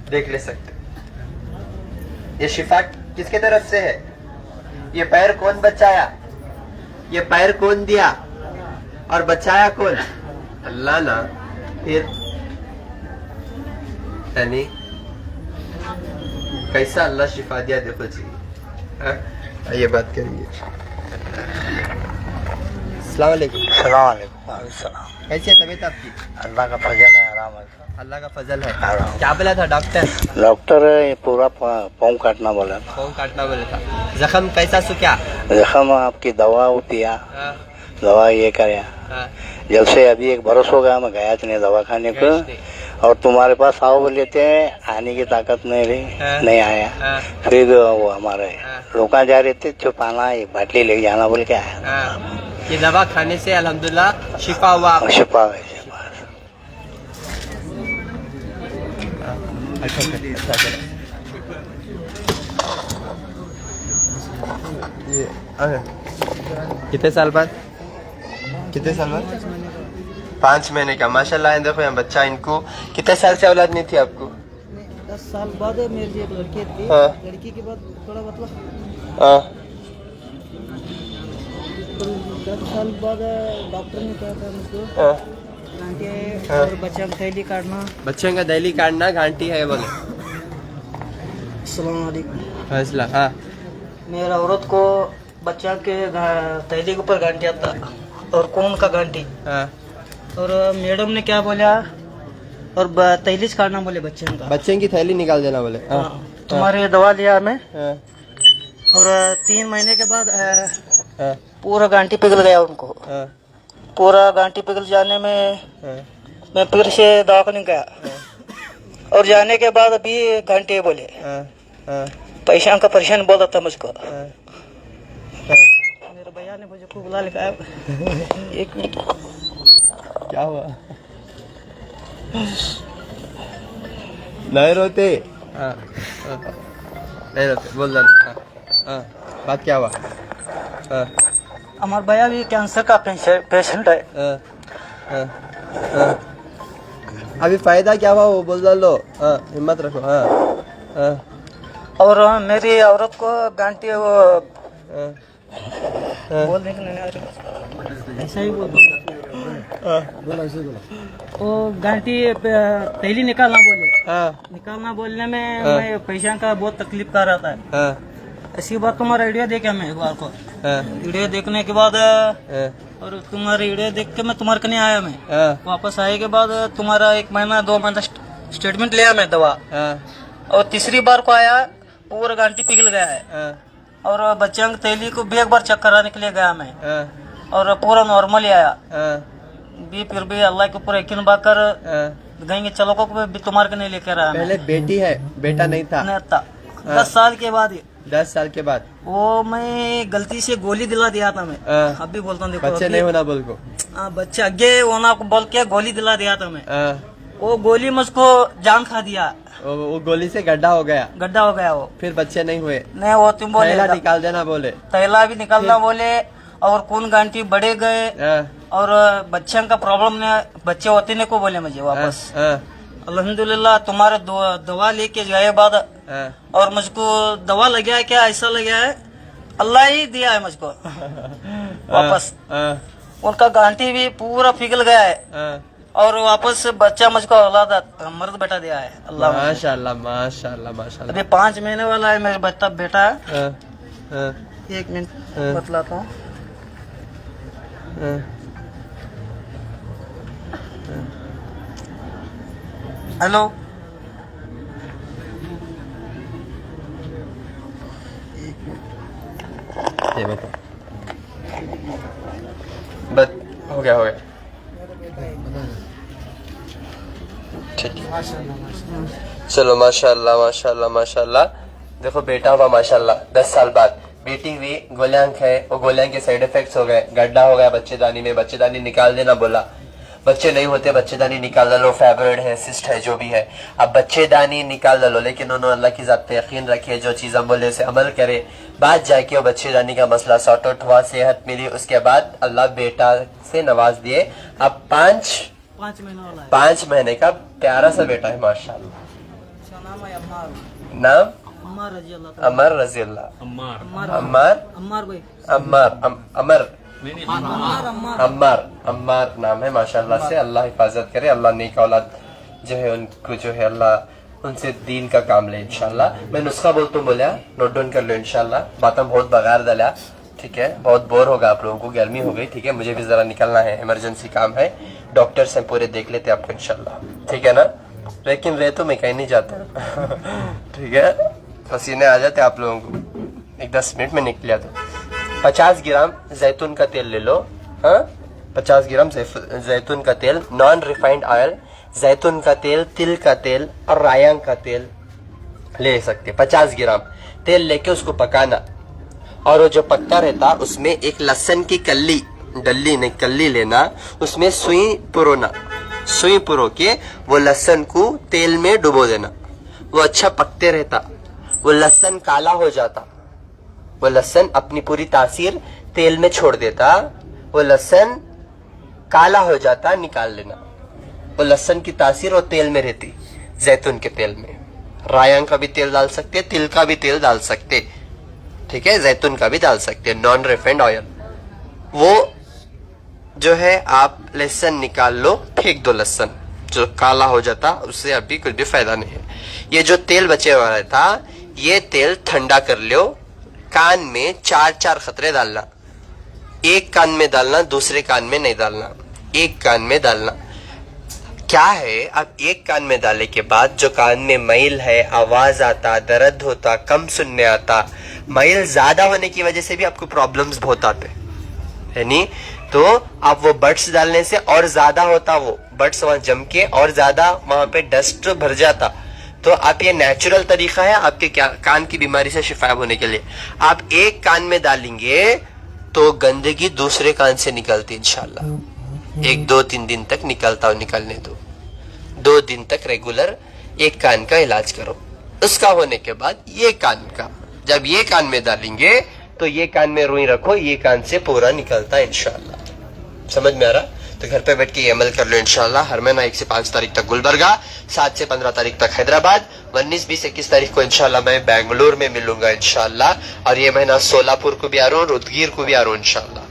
देख ले सकते। ये शिफा किसके तरफ से है? ये पैर कौन बचाया, ये पैर कौन दिया और बचाया कौन? अल्लाह ना। फिर यानी कैसा अल्लाह शिफा दिया देखो जी। ये बात करिए। अस्सलाम वालेकुम। कैसी है तबीयत आपकी? अल्लाह का फजल है, आराम है। अल्लाह का फजल है। क्या बोला था डॉक्टर? डॉक्टर पूरा पाँव काटना बोला था। पाँव काटना बोला था। जख्म कैसा सुखा? जख्म आपकी दवा होती है, हाँ, दवा ये करे। हाँ, जब से अभी 1 बरस हो गया मैं गया नहीं दवा खाने को, और तुम्हारे पास आओ बोले थे, आने की ताकत नहीं रही, नहीं आया। हाँ, फिर वो हमारे रोका जा रहे थे, छुपाना एक बाटली ले जाना बोल के आया। हाँ। ये दवा खाने से अल्हम्दुलिल्लाह शिफा हुआ आपको? शिफा है। ये कितने साल बाद? 5 महीने का माशाल्लाह है। देखो यहाँ बच्चा, इनको कितने साल से औलाद नहीं थी आपको? 10 साल बाद मेरी एक लड़की थी। हाँ। लड़की के बाद थोड़ा मतलब हाँ, 10 साल बाद डॉक्टर ने कहा था मुझको हाँ, गांठी और बच्चा का थैली काटना। बच्चों का दैली काटना घाटी है बोले। अस्सलाम वालेकुम। फैसला। हाँ, मेरा औरत को बच्चा के थैली के ऊपर गांठी आता और कौन का गांठी। हाँ। और मैडम ने क्या बोला, और थैली से काटना बोले बच्चे का। बच्चे की थैली निकाल देना बोले। हाँ, तुम्हारे दवा लिया मैं, हाँ, और 3 महीने के बाद हाँ, पूरा गांठी पिघल गया उनको। हाँ, पूरा गांठी पिघल जाने में हाँ, मैं फिर से दवाखाने गया, और जाने के बाद अभी घंटे बोले हाँ, हाँ, पैसा का परेशान बोल रहा था मुझको। हाँ, मेरे भैया ने मुझको बुला लिखा है। 1 मिनट। क्या हुआ? नहीं रोते? हाँ, हाँ, नहीं रोते, बोल दो। हाँ, हाँ, बात क्या हुआ? हाँ, हमारे भैया भी कैंसर का पेशेंट है। हाँ, हाँ, हाँ। अभी फायदा क्या हुआ वो बोल लो। हाँ, हिम्मत रखो। हाँ, हाँ, और मेरी औरत को गांठी वो हाँ, बोलने के नहीं, ऐसा ही बोल वो गांठी पहली निकालना बोले। हाँ, निकालना बोलने में मैं पैसा का बहुत तकलीफ कर रहा था। हाँ, इसी बात तुम्हारा वीडियो देखा मैं एक बार को। हाँ, वीडियो देखने के बाद हाँ, और तुम्हारा वीडियो देख के मैं तुम्हारे कने आया। मैं हाँ, वापस आए के बाद तुम्हारा 1 महीना 2 महीना स्टेटमेंट लिया मैं दवा, हाँ, और तीसरी बार को आया पूरा गांठी पिघल गया है। हाँ, और बच्चे की थैली को भी एक बार चेक कराने के लिए गया मैं, हाँ, और पूरा नॉर्मल ही आया। हाँ, भी फिर भी अल्लाह के ऊपर यकीन बाकर हाँ। गएंगे, चलो को भी तुम्हारे कने लेकर आया। पहले बेटी है, बेटा नहीं था? नहीं था। 10 साल के बाद 10 साल के बाद वो मैं गलती से गोली दिला दिया था मैं। हाँ। अभी बोलता हूँ देखो, बच्चे नहीं होना बोल को। बच्चे आगे होना को बोल के गोली दिला दिया था मैं। हाँ, वो गोली मुझको जान खा दिया। वो गोली से गड्ढा हो गया। गड्ढा हो गया वो। फिर बच्चे नहीं हुए? नहीं, वो तुम बोले थैला निकाल देना बोले। थैला भी निकालना बोले, और खून गांठी बढ़े गए, हाँ, और बच्चों का प्रॉब्लम ने बच्चे होते ने को बोले मुझे वापस। हाँ, अल्हम्दुलिल्लाह तुम्हारे दवा लेके गए बाद, हाँ, और मुझको दवा लग गया, क्या ऐसा लग गया है अल्लाह ही दिया है मुझको वापस। हाँ, उनका गांठी भी पूरा पिघल गया है, हाँ। और वापस बच्चा मुझको औलाद मर्द बेटा दिया है अल्लाह। माशाल्लाह, माशाल्लाह, माशाल्लाह। अभी 5 महीने वाला है मेरा बच्चा बेटा। हाँ, हाँ, 1 मिनट हाँ। बतलाता हूँ। हाँ, हेलो, ये बता। बस हो गया, हो गया। ठीक है, चलो माशाल्लाह, माशाल्लाह, माशाल्लाह। देखो बेटा हुआ माशाल्लाह 10 साल बाद, बेटी हुई, गोलियां खाए, वो गोलियां के साइड इफेक्ट्स हो गए, गड्ढा हो गया बच्चेदानी में, बच्चेदानी निकाल देना बोला, बच्चे नहीं होते, बच्चेदानी निकाल लो, फाइब्रॉइड है, सिस्ट है, जो भी है, अब बच्चेदानी निकाल लो। लेकिन उन्होंने अल्लाह की ज़ात पे यकीन रखे, जो चीज़ हम बोले उसे अमल करे, बाद जाके वो बच्चेदानी का मसला सॉर्ट आउट हुआ, सेहत मिली, उसके बाद अल्लाह बेटा से नवाज दिए। अब 5 महीने का प्यारा सा बेटा है माशाल्लाह। नाम अमर रजी अल्लाह। अम्मार नाम है माशाल्लाह से। अल्लाह हिफाजत करे, अल्लाह नेक औलाद जो है उनको जो है अल्लाह उनसे दीन का काम ले इंशाल्लाह। मैं नुस्खा बोलता हूँ, बोलिया नोट डाउन कर लो इंशाल्लाह। बात हम बहुत बगार डाला, ठीक है, बहुत बोर होगा आप लोगों को, गर्मी हो गई, ठीक है, मुझे भी जरा निकलना है, इमरजेंसी काम है, डॉक्टर से पूरे देख लेते आपको इंशाल्लाह, ठीक है ना। लेकिन रह तो मैं कहीं नहीं जाता ठीक है, पसीने आ जाते आप लोगों को, एक 10 मिनट में निकल जाता। 50 ग्राम जैतून का तेल ले लो, हाँ 50 ग्राम जैतून का तेल, नॉन रिफाइंड ऑयल, जैतून का तेल, तिल का तेल और रायांग का तेल ले सकते। 50 ग्राम तेल लेके उसको पकाना, और वो जो पकता रहता उसमें एक लहसुन की कल्ली, डल्ली नहीं कल्ली लेना, उसमें सुई पुरोना, सुई पुरो के वो लहसुन को तेल में डुबो देना। वो अच्छा पकते रहता, वो लहसुन काला हो जाता, वो लहसुन अपनी पूरी तासीर तेल में छोड़ देता, वो लहसुन काला हो जाता, निकाल लेना। वो लहसुन की तासीर और तेल में रहती, जैतून के तेल में। रायांग का भी तेल डाल सकते, तिल का भी तेल डाल सकते, ठीक है, जैतून का भी डाल सकते, नॉन रिफाइंड ऑयल। वो जो है आप लहसुन निकाल लो, फेंक दो, लहसुन जो काला हो जाता उससे अभी कुछ भी फायदा नहीं है। ये जो तेल बचे हुआ था, ये तेल ठंडा कर लो, कान में 4-4 खतरे डालना, एक कान में डालना, दूसरे कान में नहीं डालना, एक कान में डालना। क्या है, अब एक कान में डालने के बाद जो कान में मैल है, आवाज आता, दर्द होता, कम सुनने आता, मैल ज्यादा होने की वजह से भी आपको प्रॉब्लम्स बहुत आते है नहीं, तो आप वो बड्स डालने से और ज्यादा होता, वो बड्स वहां जम के और ज्यादा वहां पे डस्ट भर जाता। तो आप ये नेचुरल तरीका है आपके कान की बीमारी से शिफा होने के लिए। आप एक कान में डालेंगे तो गंदगी दूसरे कान से निकलती इंशाल्लाह। 1-2-3 दिन तक निकलता हो, निकलने दो। 2 दिन तक रेगुलर एक कान का इलाज करो। उसका होने के बाद ये कान का, जब ये कान में डालेंगे तो ये कान में रुई रखो, ये कान से पूरा निकलता है इंशाल्लाह। समझ में आ रहा? तो घर पे बैठ के ये अमल कर लो इंशाल्लाह। हर महीना 1 से 5 तारीख तक गुलबर्गा, 7 से 15 तारीख तक हैदराबाद, 19, 20, 21 तारीख को इंशाल्लाह मैं बेंगलुर में मिलूंगा इंशाल्लाह। और ये महीना सोलापुर को भी आ रहा हूँ और उदगीर को भी आ रहा हूँ इंशाल्लाह।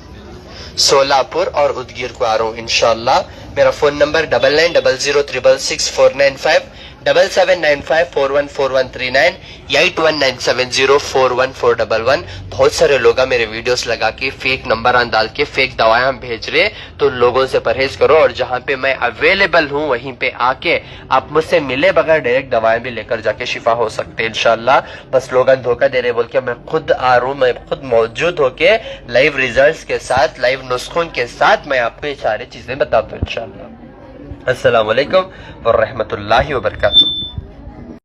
सोलापुर और उदगीर को आ रहा हूँ इंशाल्लाह। मेरा फोन नंबर 9900066495, 7795414139, 8197041411। बहुत सारे लोग मेरे वीडियोस लगा के फेक नंबर डाल के फेक दवाएं भेज रहे, तो लोगों से परहेज करो। और जहां पे मैं अवेलेबल हूं वहीं पे आके आप मुझसे मिले बगैर डायरेक्ट दवाएं भी लेकर जाके शिफा हो सकते हैं इंशाल्लाह। बस लोग धोखा दे रहे बोल के मैं खुद आ रहा हूं, मैं खुद मौजूद होके लाइव रिजल्ट्स के साथ, लाइव नुस्खों के साथ मैं आपको ये सारी चीजें बताता हूँ इंशाल्लाह। अस्सलाम वालेकुम व रहमतुल्लाहि व बरकातुहू।